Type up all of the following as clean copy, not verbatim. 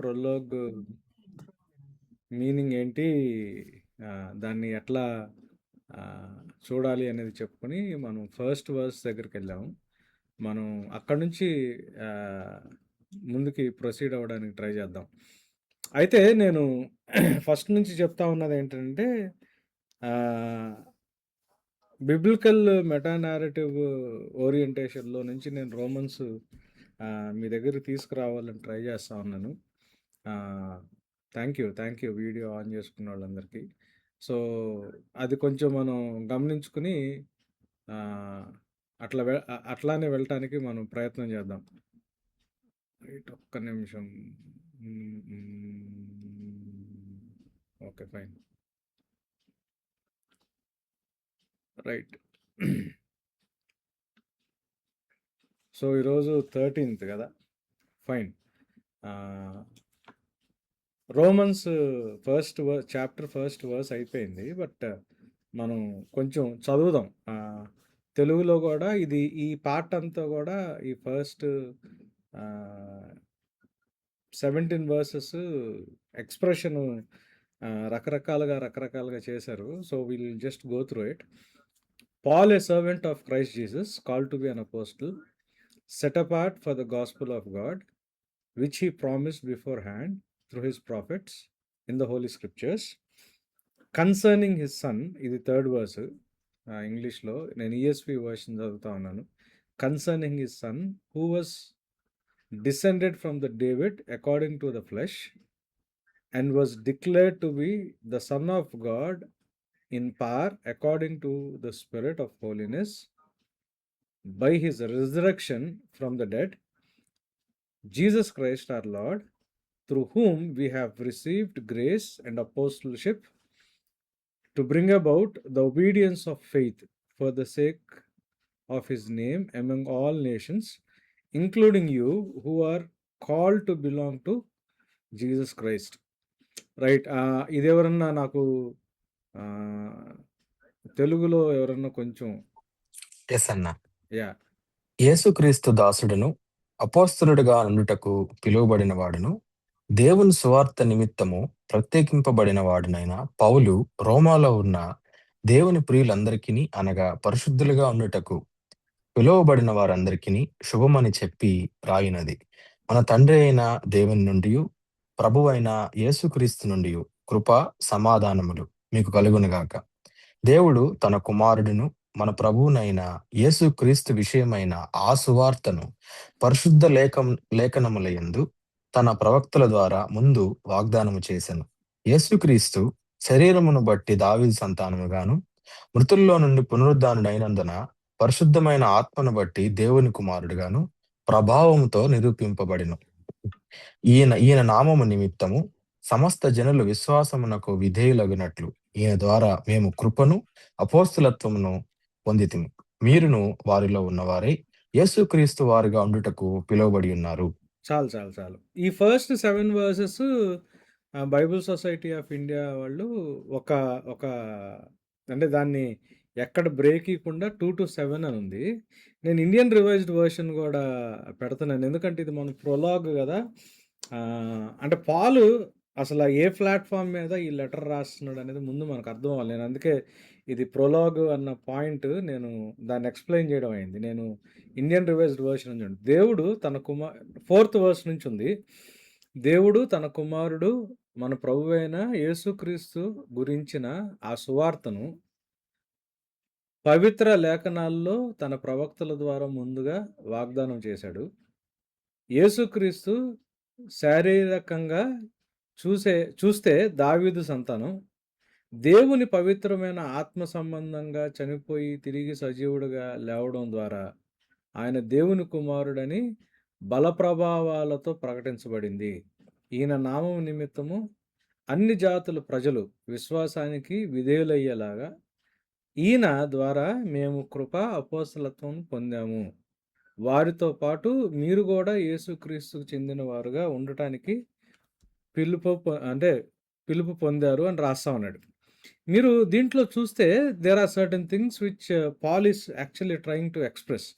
ప్రొలోగ్ meaning ఏంటి? దాన్ని ఎట్లా చూడాలి అనేది చెప్పుకొని మనం ఫస్ట్ వర్స్ దగ్గరికెళ్ళాము. మనం అక్కడి నుంచి ముందుకి ప్రొసీడ్ అవ్వడానికి ట్రై చేద్దాం. అయితే నేను ఫస్ట్ నుంచి చెప్తా ఉన్నదేంటంటే బిబ్లికల్ మెటా నారేటివ్ ఓరియంటేషన్‌లో నుంచి నేను రోమన్స్ మీ దగ్గరికి తీసుకురావాలని ట్రై చేస్తా ఉన్నాను. థ్యాంక్ యూ వీడియో ఆన్ చేసుకున్న వాళ్ళందరికీ. సో, అది కొంచెం మనం గమనించుకొని అట్లానే వెళ్ళటానికి మనం ప్రయత్నం చేద్దాం. రైట్, ఒక్క నిమిషం. Okay, fine. రైట్. సో, ఈరోజు 13th కదా, fine. Romans chapter first verse అయిపోయింది. బట్ మనం కొంచెం చదువుదాం. తెలుగులో కూడా ఈ పార్ట్ అంతా కూడా ఈ ఫస్ట్ 17 వర్సెస్ ఎక్స్ప్రెషన్ రకరకాలుగా చేశారు. So will just go through it. Paul, a servant of Christ Jesus, called to be an apostle, set apart for the gospel of God, which he promised beforehand through his prophets in the Holy Scriptures, concerning his son. ఇది third verse ఇంగ్లీష్లో, నేను ESV version చదువుతా ఉన్నాను. Concerning his son, who was descended from the David according to the flesh, and was declared to be the Son of God in power according to the Spirit of holiness, by his resurrection from the dead, Jesus Christ our Lord, through whom we have received grace and apostleship to bring about the obedience of faith for the sake of his name among all nations, including you who are called to belong to Jesus Christ. Right. ఇది ఎవరన్నా నాకు తెలుగులో ఎవరన్నా కొంచెం yes అన్న. Yeah. యేసుక్రీస్తు దాసుడును అపోస్తలుడుగా నుండుటకు పిలువబడిన వాడును, దేవుని సువార్త నిమిత్తము ప్రత్యేకింపబడిన వాడునైన పౌలు, రోమాలో ఉన్న దేవుని ప్రియులందరికీ అనగా పరిశుద్ధులుగా ఉండుటకు పిలువబడిన వారందరికీ శుభమని చెప్పి రాయినది. మన తండ్రి అయిన దేవుని నుండి, ప్రభువైన యేసుక్రీస్తు నుండి కృప సమాధానములు మీకు కలుగునుగాక. దేవుడు తన కుమారుడును మన ప్రభువునైన యేసుక్రీస్తు విషయమైన ఆ సువార్తను పరిశుద్ధ లేఖనములయందు తన ప్రవక్తల ద్వారా ముందు వాగ్దానము చేసెను. యేసుక్రీస్తు శరీరమును బట్టి దావీదు సంతానముగాను, మృతుల్లో నుండి పునరుద్ధానుడైనందున పరిశుద్ధమైన ఆత్మను బట్టి దేవుని కుమారుడుగాను ప్రభావముతో నిరూపింపబడిను. ఈయన నామము నిమిత్తము సమస్త జనులు విశ్వాసమునకు విధేయులగునట్లు ఈయన ద్వారా మేము కృపను అపోస్తలత్వమును పొందితిమి. మీరును వారిలో ఉన్నవారై యేసుక్రీస్తు వారిగా ఉండుటకు పిలువబడి ఉన్నారు. చాలు. ఈ first 7 versus Bible society of India వాళ్ళు ఒక అంటే దాన్ని ఎక్కడ బ్రేక్ ఇవ్వకుండా 2 to 7 అని ఉంది. నేను ఇండియన్ రివైజ్డ్ వర్షన్ కూడా పెడుతున్నాను, ఎందుకంటే ఇది మన ప్రొలాగ్ కదా. అంటే పాలు అసలు ఏ ప్లాట్ఫామ్ మీద ఈ లెటర్ రాస్తున్నాడు అనేది ముందు మనకు అర్థం అవ్వాలి. నేను అందుకే ఇది ప్రొలాగ్ అన్న పాయింట్ నేను దాన్ని ఎక్స్ప్లెయిన్ చేయడం అయింది. నేను ఇండియన్ రివైజ్డ్ వర్షన్ ఉంది. దేవుడు తన 4th వర్స్ నుంచి ఉంది. దేవుడు తన కుమారుడు మన ప్రభువైన యేసుక్రీస్తు గురించిన ఆ సువార్తను పవిత్ర లేఖనాల్లో తన ప్రవక్తల ద్వారా ముందుగా వాగ్దానం చేశాడు. యేసుక్రీస్తు శారీరకంగా చూస్తే దావీదు సంతానం, దేవుని పవిత్రమైన ఆత్మ సంబంధంగా చనిపోయి తిరిగి సజీవుడిగా లేవడం ద్వారా ఆయన దేవుని కుమారుడని బలప్రభావాలతో ప్రకటించబడింది. ఈయన నామం నిమిత్తము అన్ని జాతుల ప్రజలు విశ్వాసానికి విధేయులయ్యేలాగా ఈయన ద్వారా మేము కృప అపోస్తలత్వం పొందాము. వారితో పాటు మీరు కూడా యేసుక్రీస్తుకు చెందిన వారుగా ఉండటానికి పిలుపు పొందారు అని రాస్తా ఉన్నాడు. మీరు దీంట్లో చూస్తే there are certain things which Paul is actually trying to express.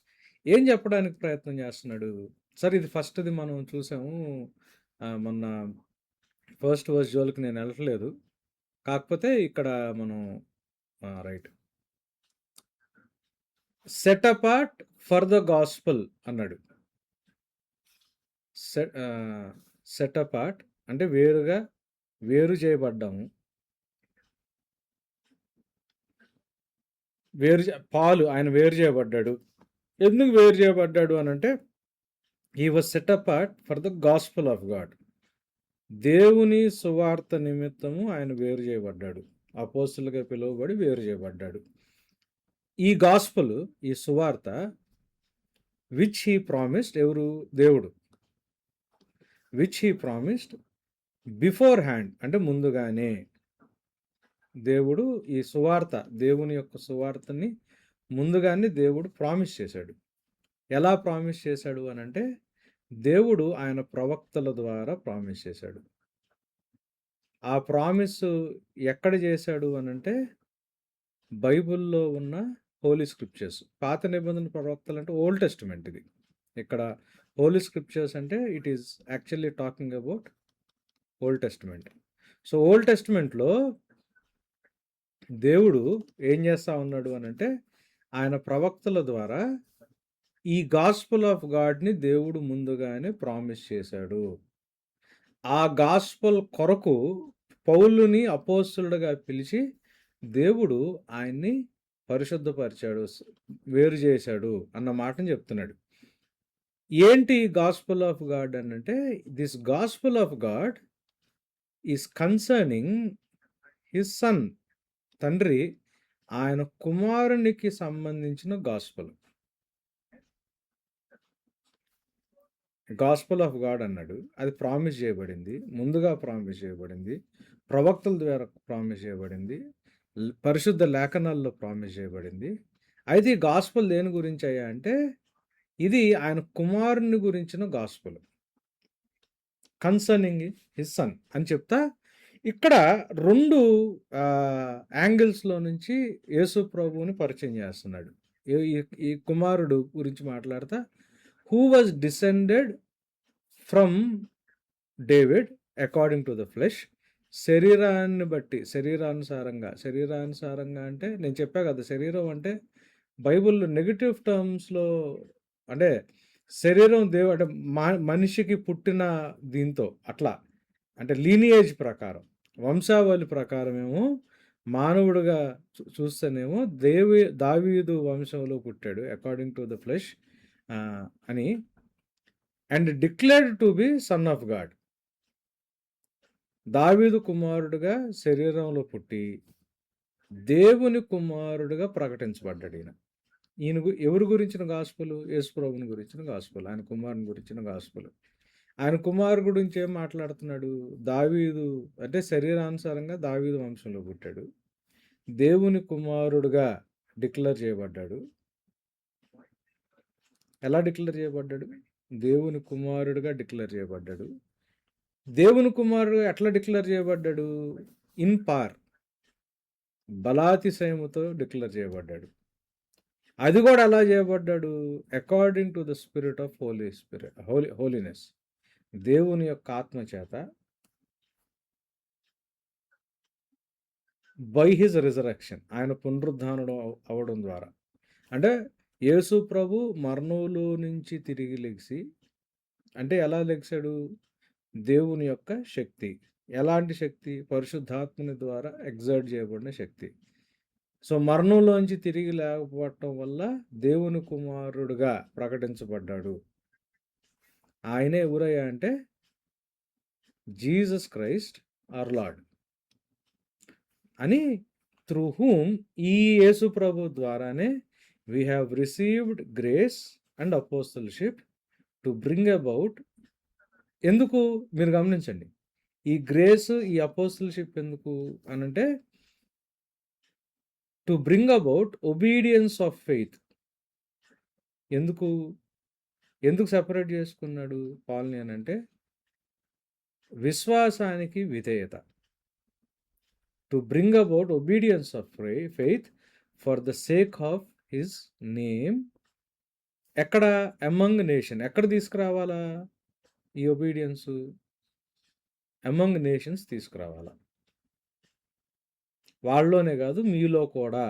ఏం చెప్పడానికి ప్రయత్నం చేస్తున్నాడు సార్? ఇది ఫస్ట్ది మనం చూసాము, మొన్న ఫస్ట్ వర్స్ జోలికి నేను వెళ్ళట్లేదు. కాకపోతే ఇక్కడ మనం right. Set apart for the gospel అన్నాడు. సెట్ అపార్ట్ అంటే వేరు చేయబడ్డాము. ఆయన వేరు చేయబడ్డాడు. ఎందుకు వేరు చేయబడ్డాడు అని అంటే he was set apart for the gospel of God. దేవుని సువార్త నిమిత్తము ఆయన వేరు చేయబడ్డాడు. అపోస్తులుగా పిలువబడి వేరు చేయబడ్డాడు. ఈ గాస్పల్, ఈ సువార్త విచ్ హీ ప్రామిస్డ్, ఎవరు? దేవుడు. Which he promised before hand అంటే ముందుగానే. దేవుడు ఈ సువార్త, దేవుని యొక్క సువార్తని ముందుగానే దేవుడు ప్రామిస్ చేశాడు. ఎలా ప్రామిస్ చేశాడు అని అంటే దేవుడు ఆయన ప్రవక్తల ద్వారా ప్రామిస్ చేశాడు. ఆ ప్రామిస్ ఎక్కడ చేశాడు అని అంటే బైబిల్లో ఉన్న హోలీ స్క్రిప్చర్స్. పాత నిబంధన ప్రవక్తలు అంటే ఓల్డ్ టెస్టిమెంట్. ఇది ఇక్కడ హోలీ స్క్రిప్చర్స్ అంటే it is actually talking about old testament. So old టెస్టిమెంట్లో దేవుడు ఏం చేస్తా ఉన్నాడు అని అంటే ఆయన ప్రవక్తల ద్వారా ఈ గాస్పుల్ ఆఫ్ గాడ్ని దేవుడు ముందుగానే ప్రామిస్ చేశాడు. ఆ గాస్పుల్ కొరకు పౌలుని అపోస్తులుగా పిలిచి దేవుడు ఆయన్ని పరిశుద్ధపరిచాడు, వేరు చేశాడు అన్న మాటను చెప్తున్నాడు. ఏంటి గాస్పుల్ ఆఫ్ గాడ్ అని అంటే this gospel of God is concerning his son. తండ్రి ఆయన కుమారునికి సంబంధించిన గాస్పుల్. గాస్పుల్ ఆఫ్ గాడ్ అన్నాడు. అది ప్రామిస్ చేయబడింది, ముందుగా ప్రామిస్ చేయబడింది, ప్రవక్తల ద్వారా ప్రామిస్ చేయబడింది, పరిశుద్ధ లేఖనాల్లో ప్రామిస్ చేయబడింది. అయితే ఈ గాస్పుల్ దేని గురించి అయ్యా అంటే ఇది ఆయన కుమారుని గురించిన గాస్పుల్, కన్సర్నింగ్ హిస్ సన్ అని చెప్తా. ఇక్కడ 2 యాంగిల్స్లో నుంచి యేసు ప్రభువుని పరిచయం చేస్తున్నాడు. ఈ కుమారుడు గురించి మాట్లాడతా, who was descended from David according to the flesh. శరీరాన్ని బట్టి, శరీరానుసారంగా అంటే నేను చెప్పా కదా, శరీరం అంటే బైబిల్లో నెగిటివ్ టర్మ్స్లో అంటే శరీరం అంటే మనిషికి పుట్టిన దీంతో అట్లా అంటే లీనియేజ్ ప్రకారం, వంశావళి ప్రకారమేమో మానవుడిగా చూస్తేనేమో దావీదు వంశంలో పుట్టాడు అకార్డింగ్ టు ద ఫ్లెష్ అని, and declared to be son of God. దావీదు కుమారుడుగా శరీరంలో పుట్టి దేవుని కుమారుడుగా ప్రకటించబడ్డాడు. ఈయన ఎవరి గురించిన గాస్పులు? యేసుప్రభుని గురించిన గాస్పులు, ఆయన కుమారుని గురించిన గాస్పులు. ఆయన కుమారు గురించి ఏం మాట్లాడుతున్నాడు? దావీదు అంటే శరీరానుసారంగా దావీదు వంశంలో పుట్టాడు, దేవుని కుమారుడుగా డిక్లేర్ చేయబడ్డాడు. ఎలా డిక్లేర్ చేయబడ్డాడు? దేవుని కుమారుడుగా డిక్లేర్ చేయబడ్డాడు. దేవుని కుమారుడు ఎట్లా డిక్లేర్ చేయబడ్డాడు? ఇన్ పార్, బలాతిశయముతో డిక్లేర్ చేయబడ్డాడు. అది కూడా ఎలా చేయబడ్డాడు? According to the spirit of holiness, దేవుని యొక్క ఆత్మ చేత, బై హిజ్ రిజరక్షన్, ఆయన పునరుద్ధానుడు అవడం ద్వారా. అంటే యేసు ప్రభు మరణంలో నుంచి తిరిగి లెగిసి, అంటే ఎలా లెగిసాడు? దేవుని యొక్క శక్తి. ఎలాంటి శక్తి? పరిశుద్ధాత్మని ద్వారా ఎగ్జర్ట్ చేయబడిన శక్తి. సో మరణంలోంచి తిరిగి లేకపోవటం వల్ల దేవుని కుమారుడుగా ప్రకటించబడ్డాడు. ఆయనే ఎవరయ్యా అంటే జీసస్ క్రైస్ట్ అవర్ లార్డ్ అని, త్రూ హూమ్, ఈ యేసు ప్రభు ద్వారానే we have received grace and apostleship to bring about. ఎందుకు మీరు గమనించండి, ఈ గ్రేస్, ఈ అపోస్టల్షిప్ ఎందుకు అనంటే to bring about obedience of faith. ఎందుకు సెపరేట్ చేసుకున్నాడు పాల్ని అనంటే విశ్వాసానికి విధేయత. To bring about obedience of faith for the sake of his name. ఎక్కడ? Among nation. ఎక్కడ తీసుకురావాలా ఈ ఒబీడియన్స్? అమంగ్ నేషన్స్ తీసుకురావాలా. వాళ్ళలోనే కాదు మీలో కూడా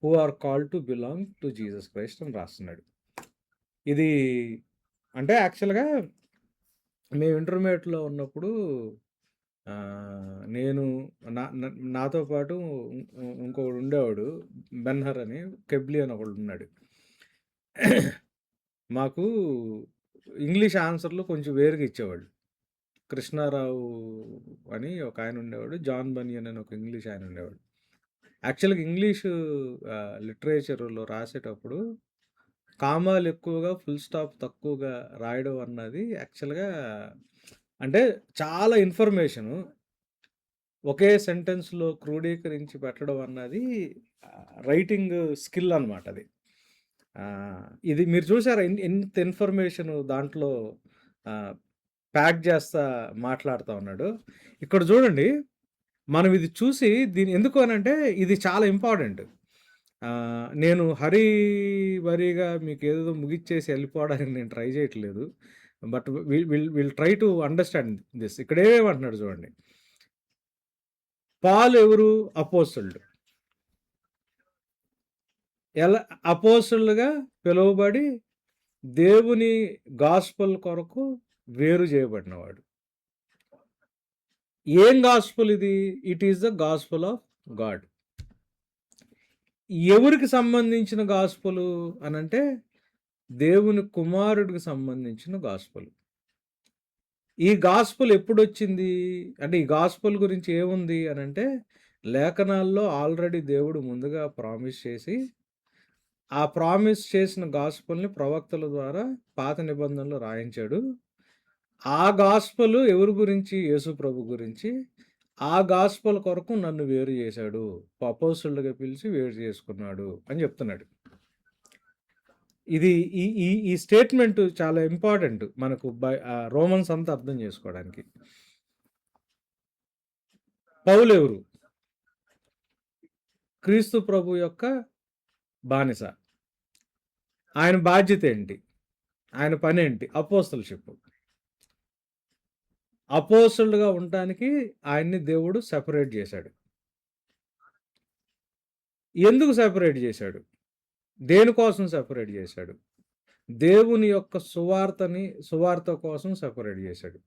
who are called to belong to Jesus Christ అని రాస్తున్నాడు. ఇది అంటే యాక్చువల్‌గా మేము ఇంటర్మీడియేట్‌లో ఉన్నప్పుడు నేను నాతో పాటు ఇంకొకడు ఉండేవాడు బెన్హర్ అని, కెబ్లీ అని ఒకడున్నాడు. మాకు ఇంగ్లీష్ ఆన్సర్‌లు కొంచెం వేరుగా ఇచ్చేవాళ్ళు. కృష్ణారావు అని ఒక ఆయన ఉండేవాడు. జాన్ బనియన్ అని ఒక ఇంగ్లీష్ ఆయన ఉండేవాడు. యాక్చువల్‌గా ఇంగ్లీషు లిటరేచర్‌లో రాసేటప్పుడు కామాలు ఎక్కువగా, ఫుల్ స్టాప్ తక్కువగా రాయడం అన్నది యాక్చువల్‌గా అంటే చాలా ఇన్ఫర్మేషను ఒకే సెంటెన్స్‌లో క్రోడీకరించి పెట్టడం అన్నది రైటింగ్ స్కిల్ అనమాట అది. ఇది మీరు చూసారా ఎంత ఇన్ఫర్మేషన్ దాంట్లో ప్యాక్ చేస్తా మాట్లాడుతా ఉన్నాడు. ఇక్కడ చూడండి, మనం ఇది చూసి దీని ఎందుకు అనంటే ఇది చాలా ఇంపార్టెంట్. నేను హరీ బరీగా మీకు ఏదేదో ముగిచ్చేసి వెళ్ళిపోవడానికి నేను ట్రై చేయట్లేదు. But will try to understand this. ఇక్కడ ఏమేమంటున్నాడు చూడండి. పాల్ ఎవరు? అపోస్తలుడు. ఎలా అపోస్తలుగా పిలువబడి దేవుని గాస్పల్ కొరకు వేరు చేయబడినవాడు. ఏం గాస్పల్ ఇది? It is the gospel of God. ఎవరికి సంబంధించిన గాస్పలు అనంటే దేవుని కుమారుడికి సంబంధించిన గాస్పల్. ఈ గాస్పల్ ఎప్పుడొచ్చింది అంటే ఈ గాస్పల్ గురించి ఏముంది అనంటే లేఖనాల్లో ఆల్రెడీ దేవుడు ముందుగా ప్రామిస్ చేసి ఆ ప్రామిస్ చేసిన గాస్పల్ని ప్రవక్తల ద్వారా పాత నిబంధనలో రాయించాడు. ఆ గాస్పల్ ఎవరి గురించి? యేసు ప్రభు గురించి. ఆ గాస్పల్ కొరకు నన్ను వేరు చేశాడు, అపోస్తలుడిగా పిలిచి వేరు చేసుకున్నాడు అని చెప్తున్నాడు. ఇది ఈ ఈ ఈ స్టేట్మెంట్ చాలా ఇంపార్టెంట్ మనకు రోమన్స్ అంతా అర్థం చేసుకోవడానికి. పౌలు ఎవరు? క్రీస్తు ప్రభు యొక్క బానిస. ఆయన బాధ్యత ఏంటి? ఆయన పని ఏంటి? అపోస్తలషిప్. అపోస్తలుడుగా ఉండటానికి ఆయన్ని దేవుడు సెపరేట్ చేశాడు. ఎందుకు సెపరేట్ చేశాడు? దేనికోసం సెపరేట్ చేశాడు? దేవుని యొక్క సువార్త కోసం సెపరేట్ చేశాడు.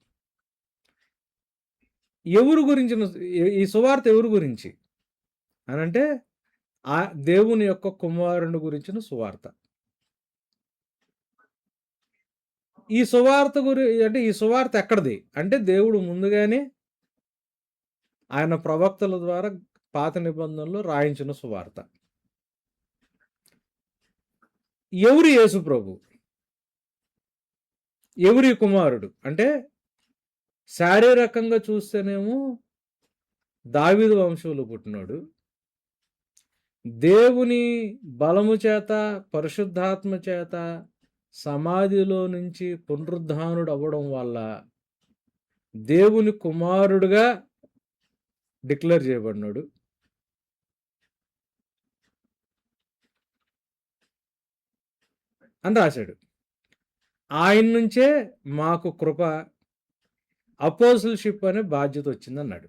ఎవరు గురించిన ఈ సువార్త ఎవరి గురించి అనంటే ఆ దేవుని యొక్క కుమారుని గురించిన సువార్త. ఈ సువార్త అంటే ఈ సువార్త ఎక్కడిది అంటే దేవుడు ముందుగానే ఆయన ప్రవక్తల ద్వారా పాత నిబంధనలో రాయించిన సువార్త. ఎవరు యేసు ప్రభు? ఎవరి కుమారుడు అంటే శారీరకంగా చూస్తేనేమో దావీదు వంశంలో పుట్టినాడు. దేవుని బలము చేత, పరిశుద్ధాత్మ చేత సమాధిలో నుంచి పునరుద్ధానుడు అవ్వడం వల్ల దేవుని కుమారుడుగా డిక్లేర్ చేయబడినాడు. అని రాశాడు. ఆయన నుంచే మాకు కృప, అపోస్తలషిప్ అనే బాధ్యత వచ్చిందన్నాడు.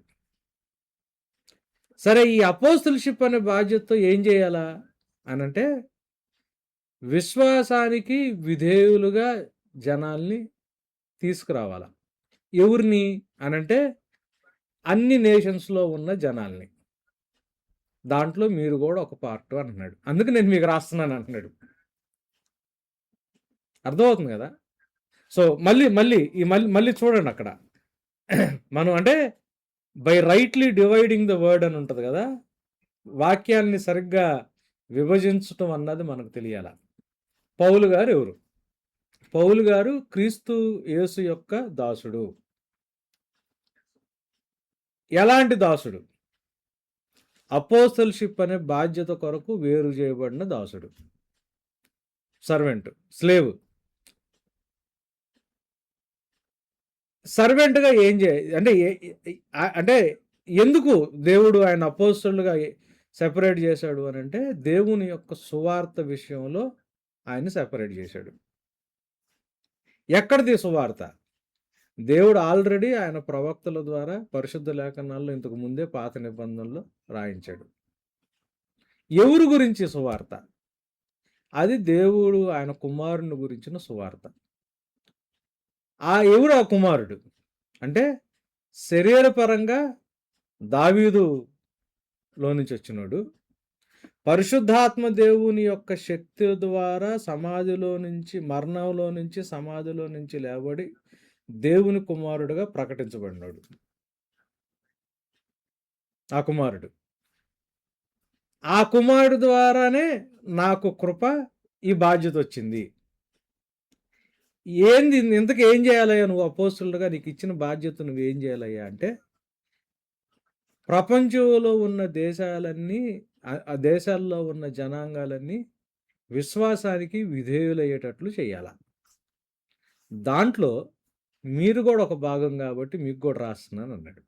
సరే, ఈ అపోస్తలషిప్ అనే బాధ్యతతో ఏం చేయాలా అనంటే విశ్వాసానికి విధేయులుగా జనాల్ని తీసుకురావాలా. ఎవరిని అనంటే అన్ని నేషన్స్లో ఉన్న జనాల్ని. దాంట్లో మీరు కూడా ఒక పార్ట్ అంటున్నాడు. అందుకు నేను మీకు రాస్తున్నాను అంటున్నాడు. అర్థమవుతుంది కదా? సో మళ్ళీ చూడండి అక్కడ మనం అంటే by rightly dividing the word అని ఉంటుంది కదా, వాక్యాన్ని సరిగ్గా విభజించటం అన్నది మనకు తెలియాల. పౌలు గారు ఎవరు? పౌలు గారు క్రీస్తు యేసు యొక్క దాసుడు. ఎలాంటి దాసుడు? అపోస్తలషిప్ అనే బాధ్యత కొరకు వేరు చేయబడిన దాసుడు. Servant, slave. సర్వెంట్గా ఏం అంటే ఎందుకు దేవుడు ఆయన అపోస్తలుగా సెపరేట్ చేశాడు అని అంటే దేవుని యొక్క సువార్త విషయంలో ఆయన సెపరేట్ చేశాడు. ఎక్కడిది సువార్త? దేవుడు ఆల్రెడీ ఆయన ప్రవక్తల ద్వారా పరిశుద్ధ లేఖనాల్లో ఇంతకు ముందే పాత నిబంధనలో రాయించాడు. ఎవరు గురించి సువార్త? అది దేవుడు ఆయన కుమారుని గురించిన సువార్త. ఎవరు ఆ కుమారుడు? అంటే శరీరపరంగా దావీదులో నుంచి వచ్చినోడు. పరిశుద్ధాత్మ దేవుని యొక్క శక్తి ద్వారా మరణంలో నుంచి సమాధిలో నుంచి లేవబడి దేవుని కుమారుడుగా ప్రకటించబడినాడు. ఆ కుమారుడు ద్వారానే నాకు కృప, ఈ బాధ్యత వచ్చింది. ఏంది ఇంతకు ఏం చేయాలయ్యా నువ్వు అపోస్తులుగా? నీకు ఇచ్చిన బాధ్యత నువ్వేం చేయాలయ్యా అంటే, ప్రపంచంలో ఉన్న దేశాలన్నీ, ఆ దేశాల్లో ఉన్న జనాంగాలన్నీ విశ్వాసానికి విధేయులయ్యేటట్లు చేయాల. దాంట్లో మీరు కూడా ఒక భాగం కాబట్టి మీకు కూడా రాస్తున్నాను అన్నాడు.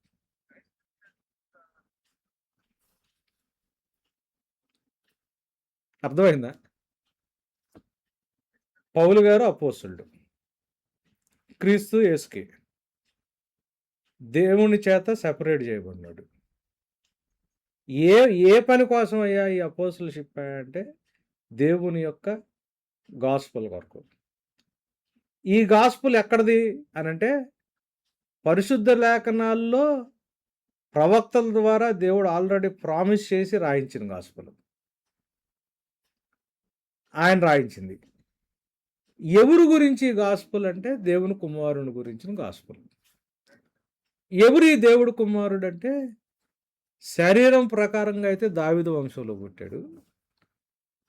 అర్థమైందా? పౌలు గారు అపోస్తులుడు, క్రీస్తు యేసుకి దేవుని చేత సెపరేట్ చేయబడినాడు. ఏ పని కోసం అయ్యా ఈ అపోస్తులషిప్ అంటే, దేవుని యొక్క గాస్పుల్ కొరకు. ఈ గాస్పుల్ ఎక్కడిది అని అంటే, పరిశుద్ధ లేఖనాల్లో ప్రవక్తల ద్వారా దేవుడు ఆల్రెడీ ప్రామిస్ చేసి రాయించిన గాస్పుల్. ఆయన రాయించింది. ఎవరు గురించి గాస్పుల్ అంటే, దేవుని కుమారుని గురించిన గాస్పుల్. ఎవరు ఈ దేవుడు కుమారుడు అంటే, శరీరం ప్రకారంగా అయితే దావీదు వంశంలో పుట్టాడు.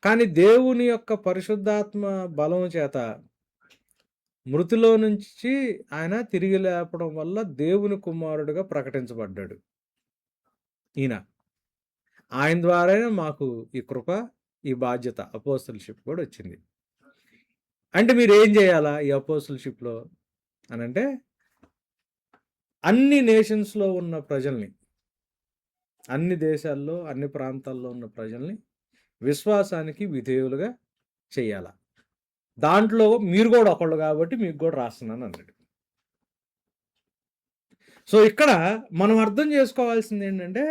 కానీ దేవుని యొక్క పరిశుద్ధాత్మ బలం చేత మృతిలో నుంచి ఆయన తిరిగి లేపడం వల్ల దేవుని కుమారుడుగా ప్రకటించబడ్డాడు. ఆయన ద్వారానే మాకు ఈ కృప, ఈ బాధ్యత, అపోస్తలషిప్ కూడా వచ్చింది. అంటే మీరు ఏం చేయాలా ఈ అపోస్తలషిప్లో అని అంటే, అన్ని నేషన్స్లో ఉన్న ప్రజల్ని, అన్ని దేశాల్లో, అన్ని ప్రాంతాల్లో ఉన్న ప్రజల్ని విశ్వాసానికి విధేయులుగా చేయాల. దాంట్లో మీరు కూడా ఒకళ్ళు కాబట్టి మీకు కూడా రాస్తున్నాను అన్నాడు. సో ఇక్కడ మనం అర్థం చేసుకోవాల్సింది ఏంటంటే,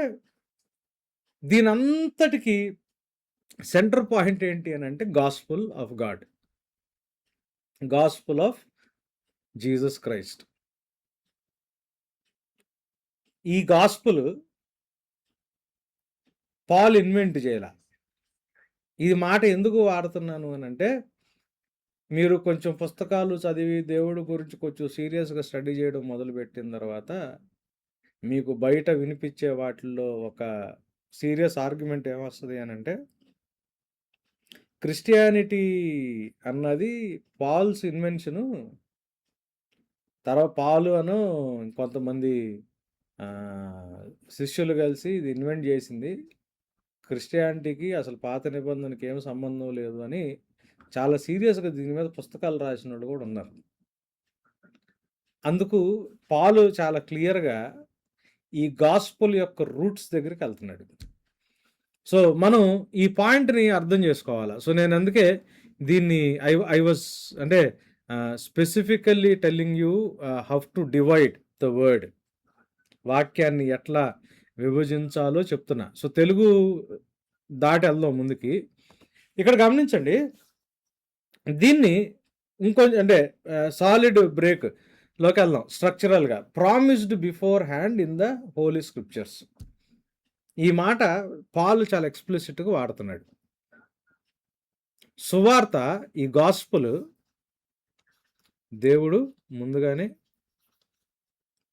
దీనంతటికి సెంటర్ పాయింట్ ఏంటి అని అంటే, gospel of God, gospel of Jesus Christ. ఈ గాస్పుల్ పాల్ ఇన్వెంట్ చేయాల. ఇది మాట ఎందుకు వాడుతున్నాను అని అంటే, మీరు కొంచెం పుస్తకాలు చదివి దేవుడి గురించి కొంచెం సీరియస్గా స్టడీ చేయడం మొదలుపెట్టిన తర్వాత, మీకు బయట వినిపించే వాటిల్లో ఒక సీరియస్ ఆర్గ్యుమెంట్ ఏమొస్తుంది అని అంటే, క్రిస్టియానిటీ అన్నది పాల్స్ ఇన్వెన్షను. తర్వాత పాలు అను కొంతమంది శిష్యులు కలిసి ఇది ఇన్వెంట్ చేసింది, క్రిస్టియానిటీకి అసలు పాత నిబంధనకి ఏం సంబంధం లేదు అని చాలా సీరియస్గా దీని మీద పుస్తకాలు రాసిన వాళ్ళు కూడా ఉన్నారు. అందుకు పాలు చాలా క్లియర్గా ఈ గాస్పుల్ యొక్క రూట్స్ దగ్గరికి వెళ్తున్నాడు. సో మనం ఈ పాయింట్ని అర్థం చేసుకోవాలా. సో నేను అందుకే దీన్ని ఐ వాజ్ అంటే specifically telling you how to divide the word, వాక్యాన్ని ఎట్లా విభజించాలో చెప్తున్నా. సో తెలుగు దాటి వెళ్దాం ముందుకి. ఇక్కడ గమనించండి, దీన్ని ఇంకొంచెం అంటే సాలిడ్ బ్రేక్లోకి వెళ్దాం. స్ట్రక్చరల్గా promised beforehand in the holy scriptures, ఈ మాట పాలు చాలా ఎక్స్ప్లిసిట్గా వాడుతున్నాడు. సువార్త, ఈ గాస్పుల్ దేవుడు ముందుగానే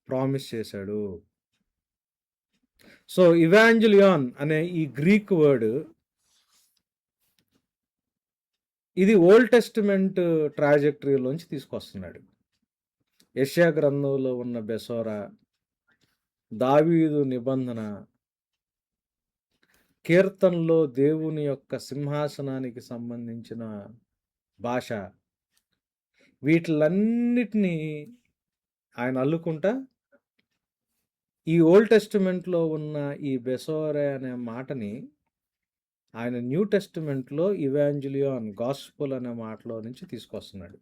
ప్రామిస్ చేశాడు. సో ఇవాంజలియాన్ అనే ఈ గ్రీక్ వర్డ్, ఇది ఓల్డ్ టెస్టిమెంట్ ట్రాజెక్టరీలోంచి తీసుకొస్తున్నాడు. యెషయా గ్రంథంలో ఉన్న బెసోరా, దావీదు నిబంధన, కీర్తనలో దేవుని యొక్క సింహాసనానికి సంబంధించిన భాష, వీటిలన్నిటినీ ఆయన అల్లుకుంటా ఈ ఓల్డ్ టెస్టిమెంట్లో ఉన్న ఈ బెసోరే అనే మాటని ఆయన న్యూ టెస్టిమెంట్లో ఇవాంజలియాన్, గాస్పుల్ అనే మాటలో నుంచి తీసుకొస్తున్నాడు.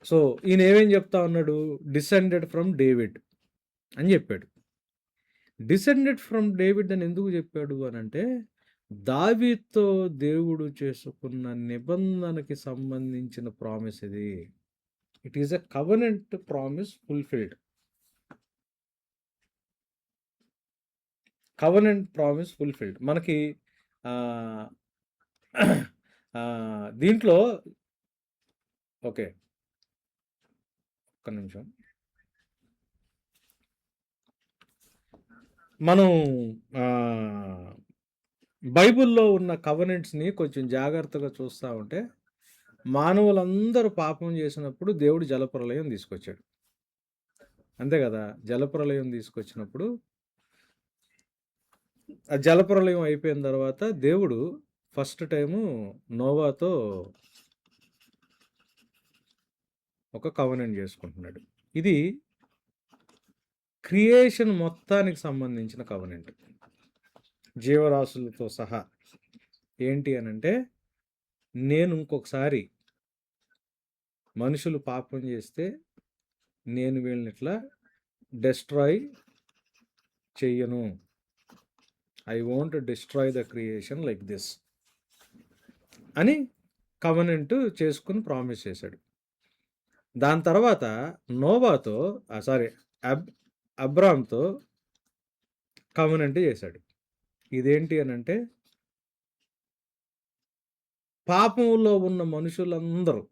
సో ఈయన ఏమేం చెప్తా ఉన్నాడు? డిసెండెడ్ ఫ్రమ్ డేవిడ్ అని చెప్పాడు. డిసెండెడ్ ఫ్రమ్ డేవిడ్ అని ఎందుకు చెప్పాడు అని అంటే, దావీదుతో దేవుడు చేసుకున్న నిబంధనకి సంబంధించిన ప్రామిస్ ఇది. It is a covenant promise fulfilled. Covenant promise fulfilled. మనకి దీంట్లో ఓకే, ఒక్క నిమిషం. మనం బైబిల్లో ఉన్న కవెనెంట్స్ని కొంచెం జాగ్రత్తగా చూస్తూ ఉంటే, మానవులందరూ పాపం చేసినప్పుడు దేవుడు జలప్రలయం తీసుకొచ్చాడు. అంతే కదా? జలప్రలయం తీసుకొచ్చినప్పుడు ఆ జలప్రలయం అయిపోయిన తర్వాత దేవుడు ఫస్ట్ టైము నోవాతో ఒక కవెనెంట్ చేసుకుంటున్నాడు. ఇది క్రియేషన్ మొత్తానికి సంబంధించిన కవెనెంట్, జీవరాశులతో సహా. ఏంటి అనంటే, నేను ఇంకొకసారి మనుషులు పాపం చేస్తే నేను వీళ్ళని ఇట్లా డెస్ట్రాయ్ చెయ్యను. I want destroy the creation like this అని కవెనెంట్ చేసుకుని ప్రామిస్ చేశాడు. దాని తర్వాత నోవాతో అబ్రామ్తో కవెనెంట్ చేశాడు. ఇదేంటి అనంటే, పాపంలో ఉన్న మనుషులందరూ,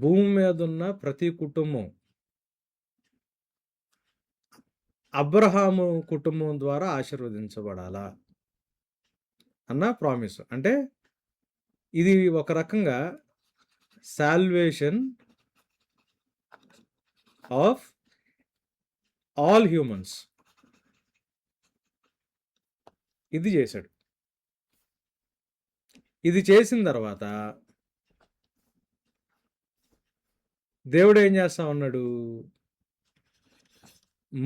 భూమి మీద ఉన్న ప్రతి కుటుంబం అబ్రహాము కుటుంబం ద్వారా ఆశీర్వదించబడాలా అన్న ప్రామిస్. అంటే ఇది ఒక రకంగా సాల్వేషన్ ఆఫ్ ఆల్ హ్యూమన్స్. ఇది చేశాడు. ఇది చేసిన తర్వాత దేవుడు ఏం చేస్తా ఉన్నాడు?